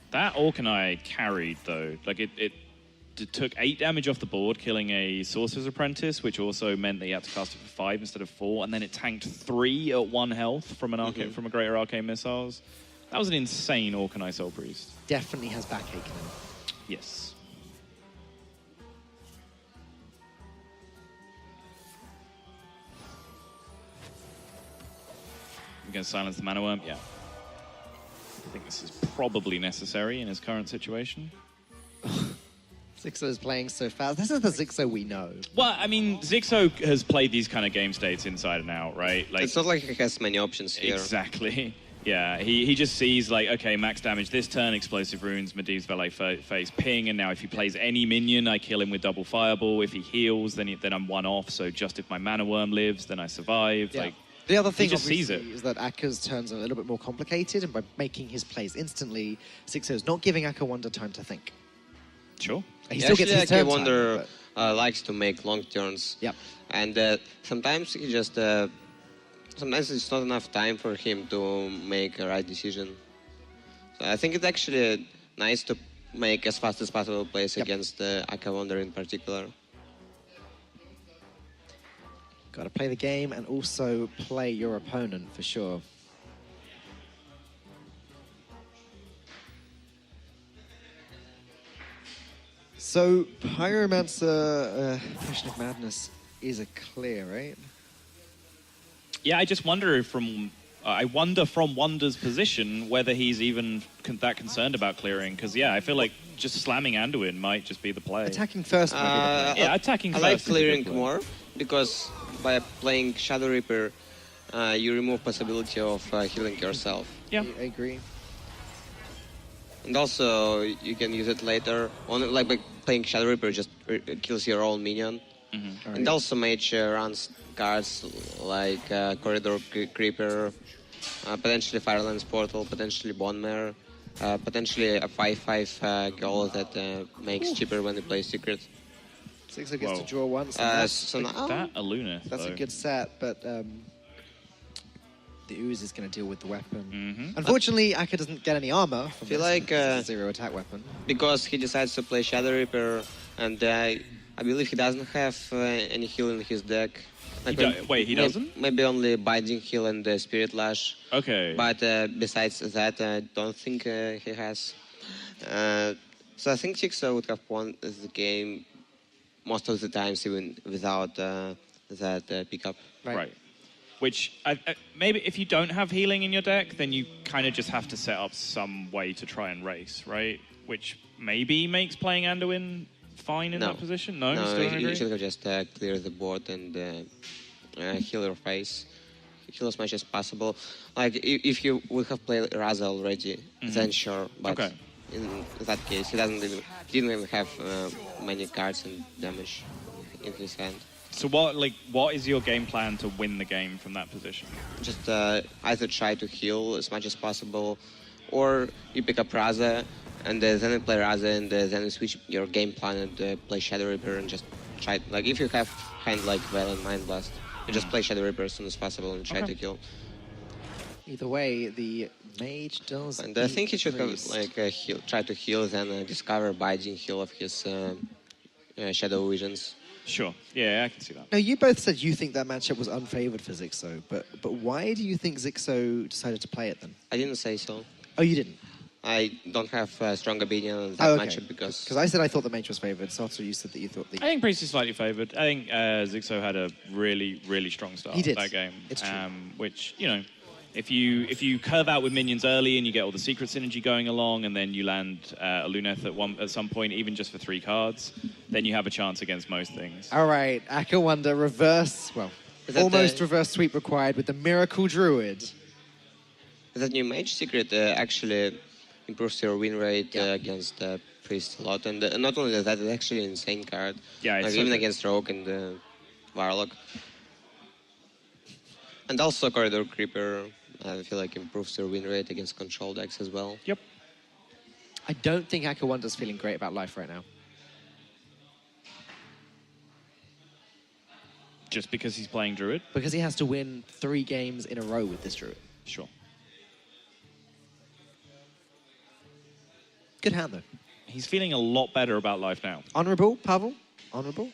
That Orkanai carried, though. Like, it took 8 damage off the board, killing a Sorcerer's Apprentice, which also meant that you had to cast it for 5 instead of 4, and then it tanked 3 at 1 health from from a Greater Arcane Missiles. That was an insane Orkanai Soul Priest. Definitely has backache now. Yes. You can silence the Mana Worm? Yeah. I think this is probably necessary in his current situation. Xixo is playing so fast. This is the Xixo we know. Well, I mean, Xixo has played these kind of game states inside and out, right? Like, it's not like he has many options here. Exactly. Yeah, he just sees, like, okay, max damage this turn, Explosive Runes, Medivh's Valet Face, Ping, and now if he plays any minion, I kill him with double Fireball. If he heals, then I'm one off, so just if my Mana Worm lives, then I survive. Yeah. Like, the other thing, he just sees obviously, it. is that Aka's turns are a little bit more complicated, and by making his plays instantly, Xixo's not giving AKAWonder time to think. Sure. He still gets his turn time, AKAWonder but... likes to make long turns. Yep. And sometimes he just... sometimes it's not enough time for him to make a right decision. So I think it's actually nice to make as fast as possible plays against AKAWonder in particular. Got to play the game and also play your opponent for sure. So, Pyromancer, Potion of Madness is a clear, right? Yeah, I just wonder if I wonder from Wonder's position whether he's even that concerned about clearing. Because, yeah, I feel like just slamming Anduin might just be the play. Attacking first might be the play. Yeah, attacking first. I like is a good clearing play. more because by playing Shadow Reaper, you remove possibility of healing yourself. Yeah. I agree. And also, you can use it later. Like by playing Shadow Reaper, just kills your own minion. Mm-hmm. And also Mage runs cards like Corridor Creeper, potentially Firelands Portal, potentially Bone Mare, potentially a 5/5 goal that makes cheaper when you play Secret. Xixo gets Whoa. to draw once. So now, That a Lunith, That's though. a good set, but the Ooze is going to deal with the weapon. Mm-hmm. Unfortunately, Aka doesn't get any armor from feel this, like, because it's a zero attack weapon. because he decides to play Shadow Reaper, and I believe he doesn't have any heal in his deck. Like, Wait, he doesn't? Maybe only Binding Heal and Spirit Lash. Okay. But besides that, I don't think he has. So I think Xixo would have won the game most of the times, even without that pickup. Right. Which, maybe if you don't have healing in your deck, then you kind of just have to set up some way to try and race, right? Which maybe makes playing Anduin fine in that position? No, no, still don't you agree? should have just clear the board and heal your face. Heal as much as possible. Like, if you would have played Raza already, then sure. But Okay. in that case, he didn't even have many cards and damage in his hand. So what is your game plan to win the game from that position? Just either try to heal as much as possible, or you pick up Raza, and then you play Raza, and then you switch your game plan and play Shadow Reaper, and just try. Like, if you have hand like Violent Mind Blast, you just play Shadow Reaper as soon as possible and try to kill. Either way, the mage does. And I think he should have increase. like try to heal, then discover Binding Heal of his Shadow Visions. Sure. Yeah, I can see that. Now, you both said you think that matchup was unfavored for Xixo, but why do you think Xixo decided to play it then? I didn't say so. Oh, you didn't? I don't have a strong opinion on that matchup because I said I thought the mage was favored. Soto, you said that you thought the... I think Priest is slightly favoured. I think Xixo had a really, really strong start He did. that game. It's true. Which, you know, if you curve out with minions early and you get all the secret synergy going along, and then you land a Luneth at some point, even just for 3 cards, then you have a chance against most things. All right, AKAWonder reverse, Is that almost reverse sweep required with the Miracle Druid. that new mage secret actually improves your win rate against Priest a lot. And not only that, it's actually an insane card. Yeah, it's like, so even good. against Rogue and Warlock. And also Corridor Creeper, I feel like improves your win rate against control decks as well. Yep. I don't think AKAWonder's feeling great about life right now. Just because he's playing Druid? Because he has to win 3 games in a row with this Druid. Sure. Good hand, though. He's feeling a lot better about life now. Honorable, Pavel? Honorable?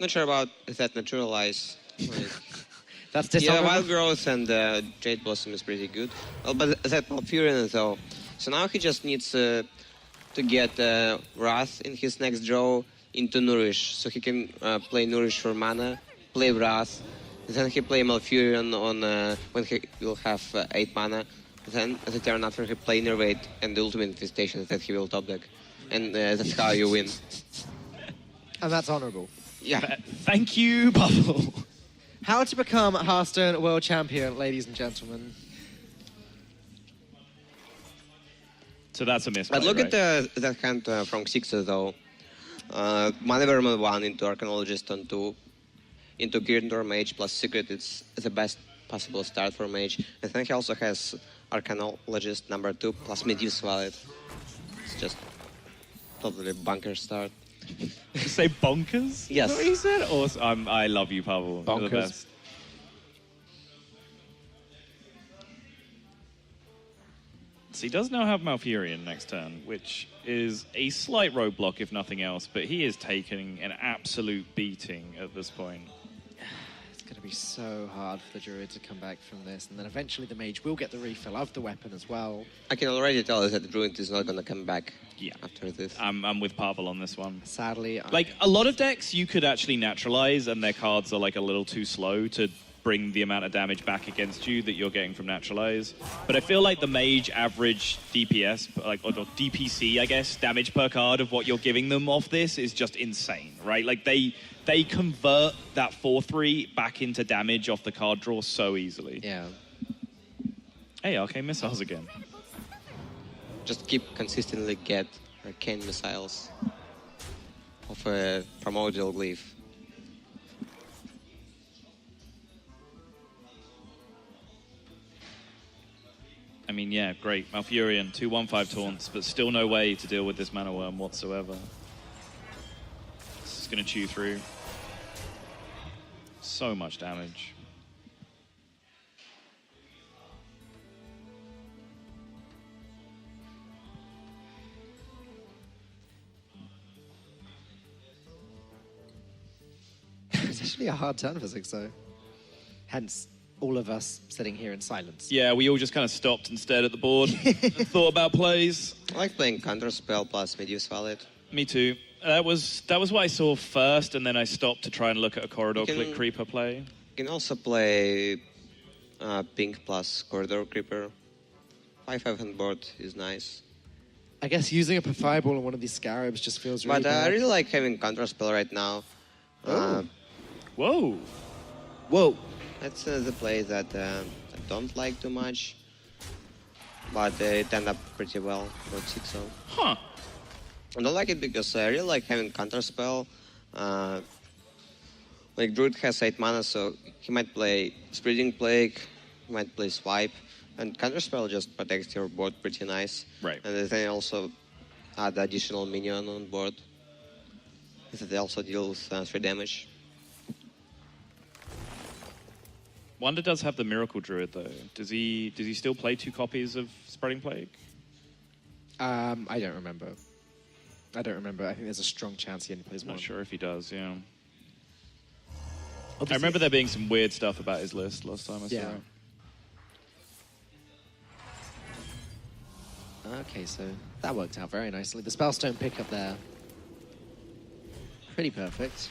Not sure about that Naturalize. Like, That's yeah, dishonorable. Wild Growth and Jade Blossom is pretty good. Well, but that Malfurion though. So now he just needs to get Wrath in his next draw into Nourish. So he can play Nourish for mana, play Wrath, then he play Malfurion on when he will have 8 mana. Then the turn after he play Innervate and the Ultimate Infestation that he will top deck. And that's how you win. And that's honorable. Yeah. Thank you, Pavel. How to become Hearthstone World Champion, ladies and gentlemen. So that's a miss. But look at that hand from Xixo though. Mana Vermin 1 into Arcanologist on 2. Into Gyrntor Mage plus Secret, it's the best possible start for Mage. And then he also has Arcanologist number 2 plus Medivh Wallet. It's just totally bunker start. You say bonkers? Yes. Is that what he said? Awesome. I love you, Pavel. You're the Bonkers. best. So he does now have Malfurion next turn, which is a slight roadblock if nothing else, but he is taking an absolute beating at this point. It's going to be so hard for the Druid to come back from this. And then eventually the Mage will get the refill of the weapon as well. I can already tell that the Druid is not going to come back after this. I'm with Pavel on this one. Sadly, Like, a lot of decks you could actually naturalize, and their cards are like a little too slow to bring the amount of damage back against you that you're getting from naturalize. But I feel like the Mage average DPS, like, or DPC, I guess, damage per card of what you're giving them off this is just insane, right? Like, they convert that 4/3 back into damage off the card draw so easily. Yeah. Hey, Arcane Missiles again. Just keep consistently get Arcane Missiles of a Primordial Glyph. I mean, yeah, great. Malfurion, 2/1/5 taunts, but still no way to deal with this Mana Worm whatsoever. This is going to chew through. So much damage. It's actually a hard turn for Xixo. Hence, all of us sitting here in silence. Yeah, we all just kind of stopped and stared at the board and thought about plays. I like playing Counterspell plus Medivh Wallet. Me too. That was what I saw first, and then I stopped to try and look at a Corridor Click Creeper play. You can also play Pink plus Corridor Creeper. 5/5 on board is nice. I guess using a Fireball on one of these Scarabs just feels really But I bad. really like having Counterspell right now. Whoa. Whoa. That's the play that I don't like too much. But it ended up pretty well for Xixo. Huh. I don't like it because I really like having Counterspell. Like Druid has 8 mana, so he might play Spreading Plague, he might play Swipe, and Counterspell just protects your board pretty nice. Right. And then also add additional minion on board. That also deals 3 damage. Wonder does have the Miracle Druid though. Does he still play 2 copies of Spreading Plague? I don't remember. I think there's a strong chance he only plays I'm one. not sure if he does, yeah. Obviously- I remember there being some weird stuff about his list last time I saw Yeah. it. Okay, so that worked out very nicely. The Spellstone pickup there. Pretty perfect.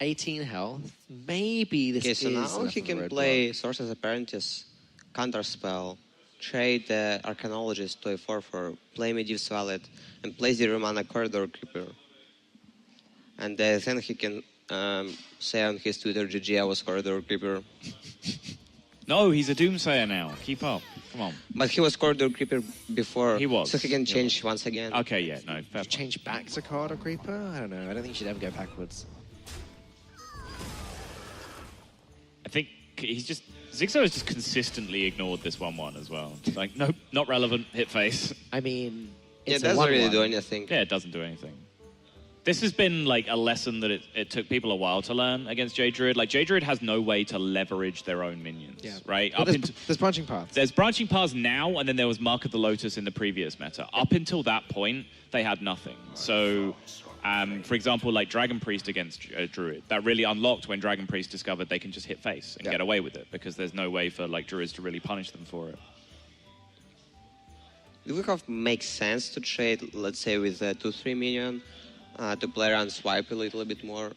18 health. Maybe this Okay, is so now enough he of a can roadblock. play Sources Apprentice, Counterspell, trade the Arcanologist to a 4/4, play Medivh Wallet, and play 0 mana Corridor Creeper. And then he can say on his Twitter, GG, I was Corridor Creeper. No, he's a Doomsayer now. Keep up. Come on. But he was Corridor Creeper before. He was. So he can change once again. Okay, yeah, no, fair point. Change back to Corridor Creeper? I don't know. I don't think you should ever go backwards. I think he's just... Xixo has just consistently ignored this 1-1 as well. Just like, nope, not relevant, hit face. I mean, Yeah, it's it a doesn't really 1-1. do anything. Yeah, it doesn't do anything. This has been like a lesson that it took people a while to learn against J Druid. Like J Druid has no way to leverage their own minions, right? Well, there's branching paths. There's branching paths now, and then there was Mark of the Lotus in the previous meta. Up until that point, they had nothing. So, for example, like Dragon Priest against Druid, that really unlocked when Dragon Priest discovered they can just hit face and get away with it because there's no way for like Druids to really punish them for it. It would have make sense to trade, let's say, with a 2-3 minion to play around swipe a little bit more,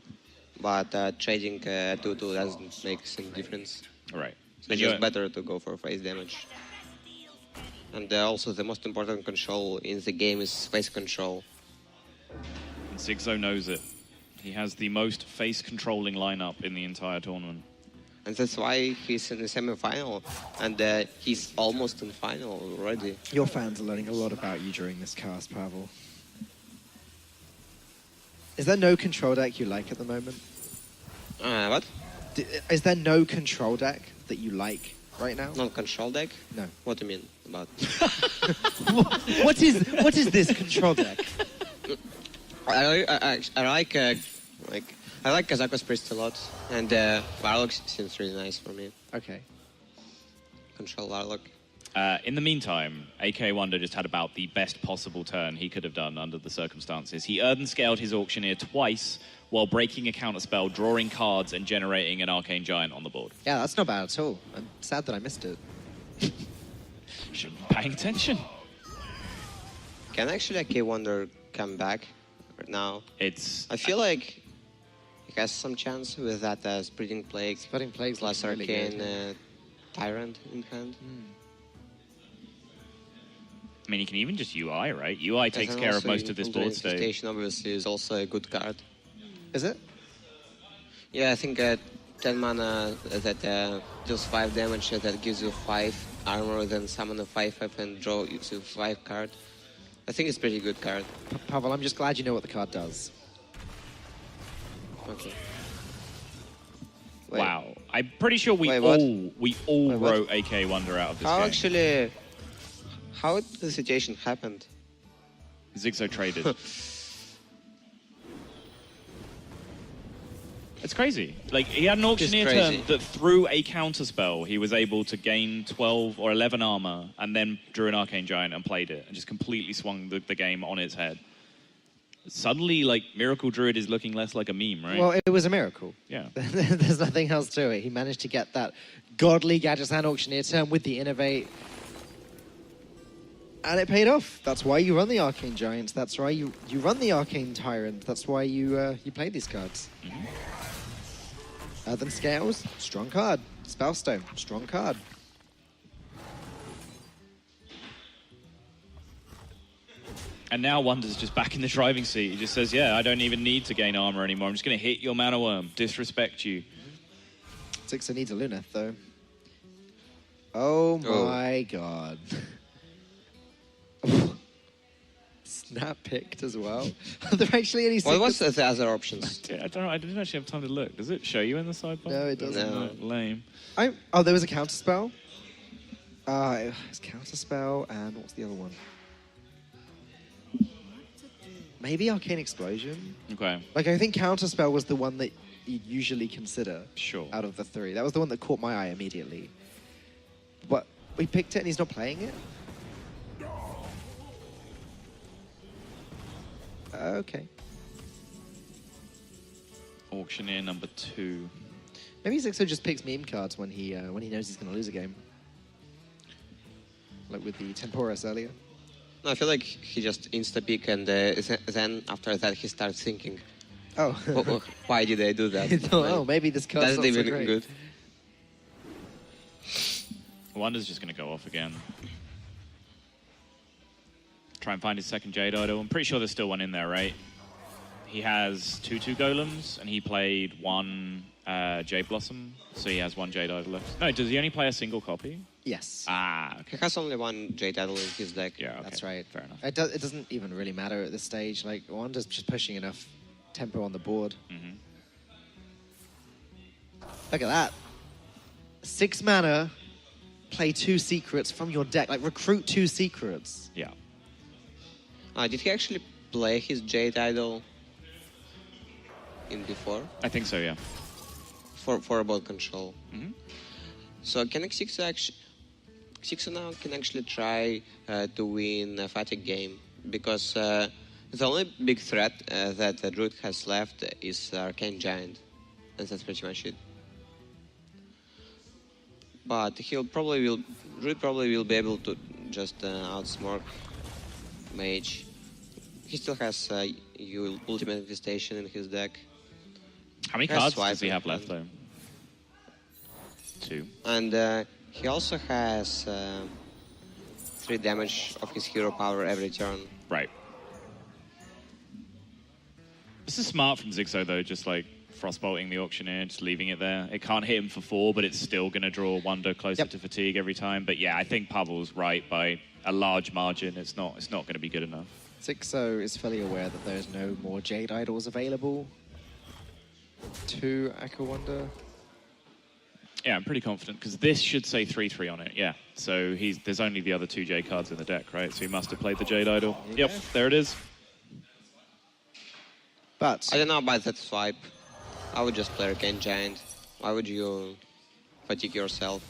but trading 2-2 doesn't make any difference. All right. So it's just better to go for face damage. And also the most important control in the game is face control. And Xixo knows it. He has the most face-controlling lineup in the entire tournament. And that's why he's in the semi-final, and he's almost in final already. Your fans are learning a lot about you during this cast, Pavel. Is there no control deck you like at the moment? What? Is there no control deck that you like right now? Non-control deck? No. What do you mean about? What is this control deck? I like Kazako's Priest a lot, and Warlock seems really nice for me. Okay. Control Warlock. In the meantime, AKAWonder just had about the best possible turn he could have done under the circumstances. He Earthen-scaled his Auctioneer twice while breaking a counterspell, drawing cards, and generating an Arcane Giant on the board. Yeah, that's not bad at all. I'm sad that I missed it. Should be paying attention. Can actually AKAWonder come back right now? I feel like he has some chance with that Spreading Plague. Spreading Plague's plus really Arcane good. Tyrant in hand. I mean, you can even just UI, right? UI takes care of most of this board state. Infestation obviously is also a good card. Is it? Yeah, I think 10 mana that deals 5 damage, that gives you 5 armor, then summon a 5/5 and draw you 5 card. I think it's a pretty good card. Pavel, I'm just glad you know what the card does. Okay. Wow. I'm pretty sure we all wrote AKAWonder out of this game. How the situation happened? Xixo traded. It's crazy. Like, he had an Auctioneer turn that through a counterspell, he was able to gain 12 or 11 armor and then drew an Arcane Giant and played it and just completely swung the game on its head. Suddenly, like, Miracle Druid is looking less like a meme, right? Well, it was a miracle. Yeah. There's nothing else to it. He managed to get that godly Gadget's Hand Auctioneer turn with the Innovate. And it paid off. That's why you run the Arcane Giants. That's why you run the Arcane Tyrant. That's why you play these cards. Earthen Scales, strong card. Spellstone, strong card. And now Wonder's just back in the driving seat. He just says, yeah, I don't even need to gain armor anymore. I'm just going to hit your Mana Worm, disrespect you. Xixo needs a Luneth, though. Oh my god. Snap picked as well. Are there actually any... What was the other options? I don't know. I didn't actually have time to look. Does it show you in the sidebar? No, it doesn't. No. Lame. Oh, there was a counterspell. It was counterspell, and what's the other one? Maybe Arcane Explosion. Okay. Like, I think counterspell was the one that you'd usually consider. Sure. Out of the three. That was the one that caught my eye immediately. But we picked it and he's not playing it? Okay. Auctioneer number 2. Maybe Xixo just picks meme cards when he knows he's going to lose a game. Like with the Temporis earlier. No, I feel like he just insta-pick and then after that he starts thinking, oh, why did I do that? He thought, oh, maybe this card's That's not even so great. good. Wonder's just going to go off again. Try and find his second Jade Idol. I'm pretty sure there's still one in there, right? He has 2/2 golems, and he played one Jade Blossom, so he has one Jade Idol left. No, does he only play a single copy? Yes. Ah, okay. He has only one Jade Idol in his deck. Yeah, okay. That's right. Fair enough. It doesn't even really matter at this stage. Like, Wanda's just pushing enough tempo on the board. Mm-hmm. Look at that. 6 mana, play 2 secrets from your deck. Like, recruit 2 secrets. Yeah. Did he actually play his Jade Idol in before? I think so, yeah. For board control. Mm-hmm. So can Xixo now can actually try to win a Fatigue game, because the only big threat that the Druid has left is Arcane Giant, and that's pretty much it. But Druid probably will be able to just outsmart Mage. He still has Ultimate Infestation in his deck. How many cards does he have left, though? 2. And he also has 3 damage of his hero power every turn. Right. This is smart from Xixo, though, just like frostbolting the Auctioneer, just leaving it there. It can't hit him for 4, but it's still going to draw Wonder closer to Fatigue every time. But yeah, I think Pavel's right by a large margin. It's not going to be good enough. Xixo is fully aware that there's no more Jade Idols available to AKAWonder. Yeah, I'm pretty confident, because this should say 3/3 on it, yeah. So there's only the other 2 Jade cards in the deck, right? So he must have played the Jade Idol. Yeah. Yep, there it is. But I don't know about that swipe. I would just play Arcane Giant. Why would you fatigue yourself?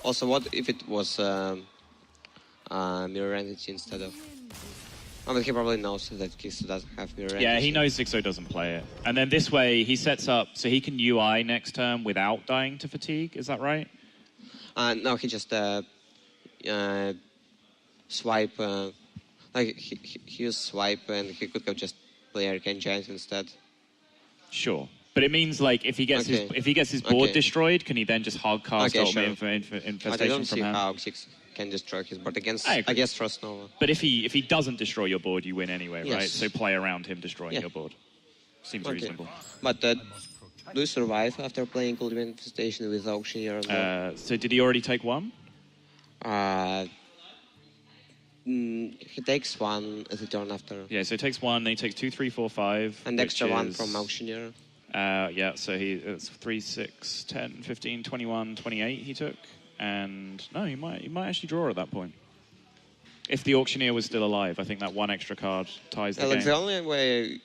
Also, what if it was Mirror Entity instead of... Oh, but he probably knows that Xixo doesn't have Mirror Entity. Yeah, he knows Xixo doesn't play it. And then this way, he sets up so he can UI next turn without dying to Fatigue, is that right? No, he just swipe... like, he used swipe, and he could have just play Arcane Giant instead. Sure. But it means, like, if he gets his board destroyed, can he then just hard cast Ultimate Infestation but I don't from see hand? how Xixo can destroy his board against, I against Frost Nova. But if he doesn't destroy your board, you win anyway, Yes. right? So play around him destroying your board. Seems reasonable. But do you survive after playing Ultimate Infestation with Auctioneer? So did he already take 1? He takes 1 as a turn after. Yeah, so he takes 1, then he takes 2, 3, 4, 5. And extra 1 from Auctioneer. Yeah, so it's 3, 6, 10, 15, 21, 28 he took. And no, he might actually draw at that point. If the Auctioneer was still alive, I think that 1 extra card ties the game. Like the only way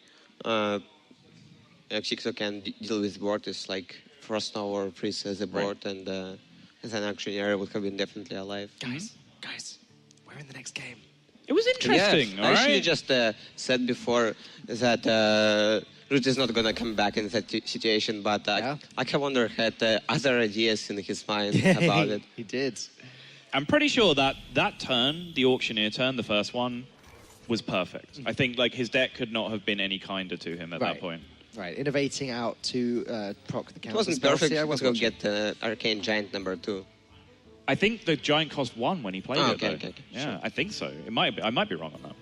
Xixo can deal with board is like Frost Nova or Freeze as a board, and as an Auctioneer would have been definitely alive. Guys, we're in the next game. It was interesting, Yeah, I actually just said before that Root is not going to come back in that situation, but AKAWonder had other ideas in his mind about it. He did. I'm pretty sure that turn, the Auctioneer turn, the first one, was perfect. I think like his deck could not have been any kinder to him at that point. Right, innovating out to proc the counter. It wasn't perfect. He was going to get Arcane Giant number 2. I think the Giant cost 1 when he played it. Okay. Yeah, Sure. I think so. I might be wrong on that.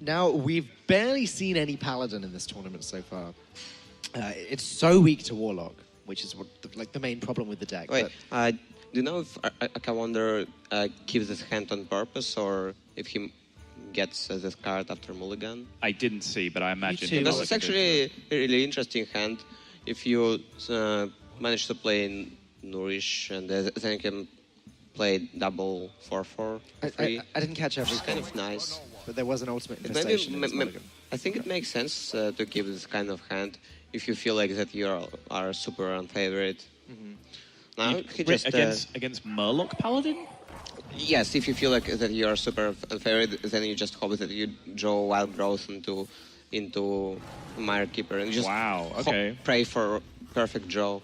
Now, we've barely seen any Paladin in this tournament so far. It's so weak to Warlock, which is the main problem with the deck. Wait, do you know if AKAWonder keeps his hand on purpose, or if he gets this card after Mulligan? I didn't see, but I imagine... Because it's actually a really interesting hand. If you manage to play Nourish, and then you can play double 4/4. I didn't catch everything. It's kind of nice. But there was an Ultimate Infestation in this Mulligan. I think it makes sense to keep this kind of hand if you feel like that you are super unfavored. Now he just against Murloc Paladin? Yes, if you feel like that you are super unfavored, then you just hope that you draw Wild Growth into Mire Keeper and just pray for perfect draw.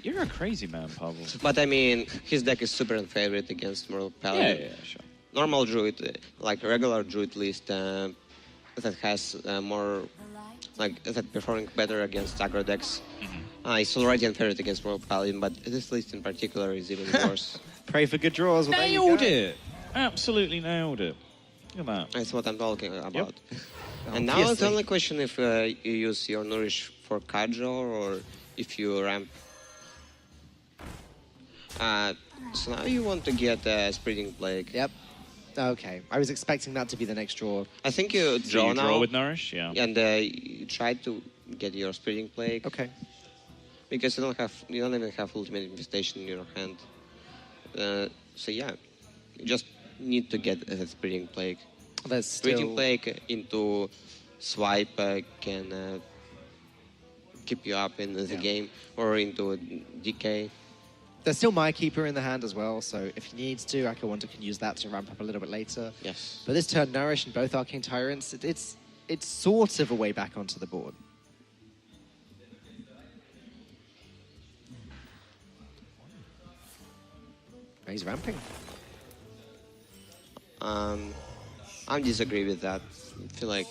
You're a crazy man, Pavel. But I mean, his deck is super unfavored against Murloc Paladin. Yeah, sure. Normal Druid, like a regular Druid list that has more, like that performing better against aggro decks. It's already unfavored against Murloc Paladin, but this list in particular is even worse. Pray for good draws. Nailed it! Absolutely nailed it. Look at that. That's what I'm talking about. Yep. And now it's Obviously. only question if you use your Nourish for card draw or if you ramp. So now you want to get Spreading Plague. Yep. Okay. I was expecting that to be the next draw. I think you So draw you now. draw with Nourish, yeah. And you try to get your Spreading Plague. Okay. Because you don't even have Ultimate Infestation in your hand. So yeah, you just need to get a Spreading Plague. There's Spreading still... Plague into Swipe can keep you up in the game, or into DK. There's still My Keeper in the hand as well, so if he needs to, AKAWonder can use that to ramp up a little bit later. Yes. But this turn, Nourish and both Arcane Tyrants, it's sort of a way back onto the board. He's ramping. I disagree with that. I feel like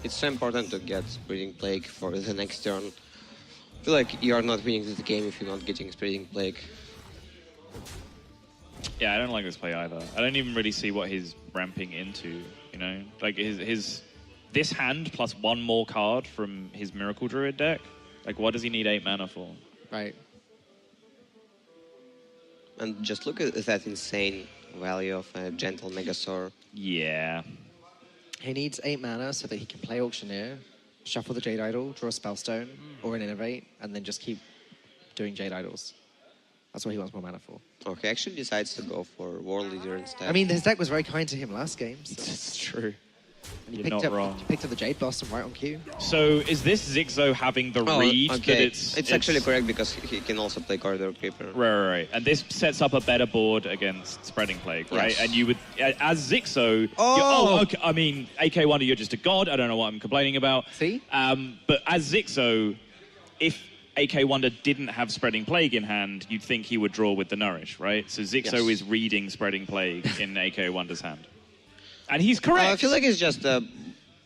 it's so important to get Spreading Plague for the next turn. I feel like you are not winning this game if you're not getting Spreading Plague. Yeah, I don't like this play either. I don't even really see what he's ramping into, you know? Like, his this hand plus one more card from his Miracle Druid deck? Like, what does he need 8 mana for? Right. And just look at that insane value of a Gentle Megasaur. Yeah. He needs 8 mana so that he can play Auctioneer, shuffle the Jade Idol, draw a Spellstone, or an Innovate, and then just keep doing Jade Idols. That's what he wants more mana for. Oh, he actually decides to go for War Leader instead. I mean, his deck was very kind to him last game. So. It's true. And he You're not wrong. He picked up the Jade Blossom right on cue. So, is this Xixo having the read that it's actually correct because he can also play Corridor Creeper. Right. And this sets up a better board against Spreading Plague, right? Yes. And you would, as Xixo, okay, I mean, AKAWonder, you're just a god. I don't know what I'm complaining about. See? But as Xixo, if AKAWonder didn't have Spreading Plague in hand, you'd think he would draw with the Nourish, right? So Xixo is reading Spreading Plague in AKAWonder's hand. And he's correct. I feel like it's just a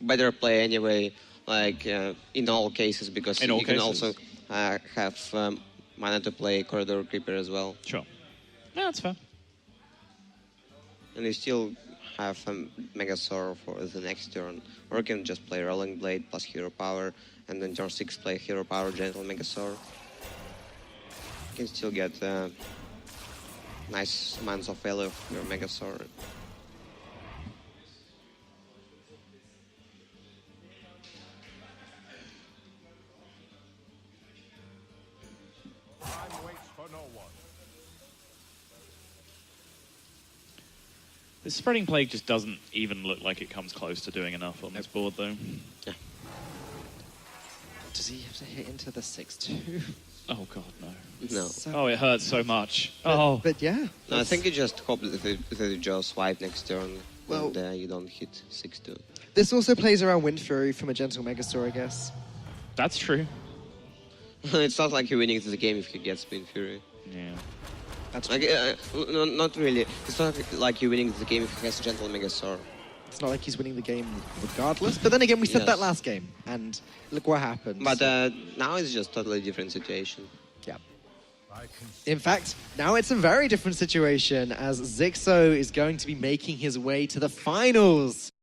better play anyway, like in all cases, because you can also have mana to play Corridor Creeper as well. Sure. Yeah, that's fair. And you still have Megasaur for the next turn. Or you can just play Rolling Blade plus Hero Power, and then turn 6 play Hero Power, Gentle Megasaur. You can still get nice amounts of value of your Megasaur. The Spreading Plague just doesn't even look like it comes close to doing enough on this board, though. Yeah. Does he have to hit into the 6-2? Oh, God, no. No. Oh, it hurts so much. But yeah. No, I think you just hope that you just swipe next turn Well, and you don't hit 6-2. This also plays around Wind Fury from a Gentle Megasaur, I guess. That's true. It's not like you're winning the game if you get Spin Fury. Yeah. That's Like, no, not really. It's not like you're winning the game if he has Gentle Megasaur. It's not like he's winning the game regardless. But then again, we said Yes. that last game, and look what happened. But now it's just totally different situation. Yeah. In fact, now it's a very different situation as Xixo is going to be making his way to the finals.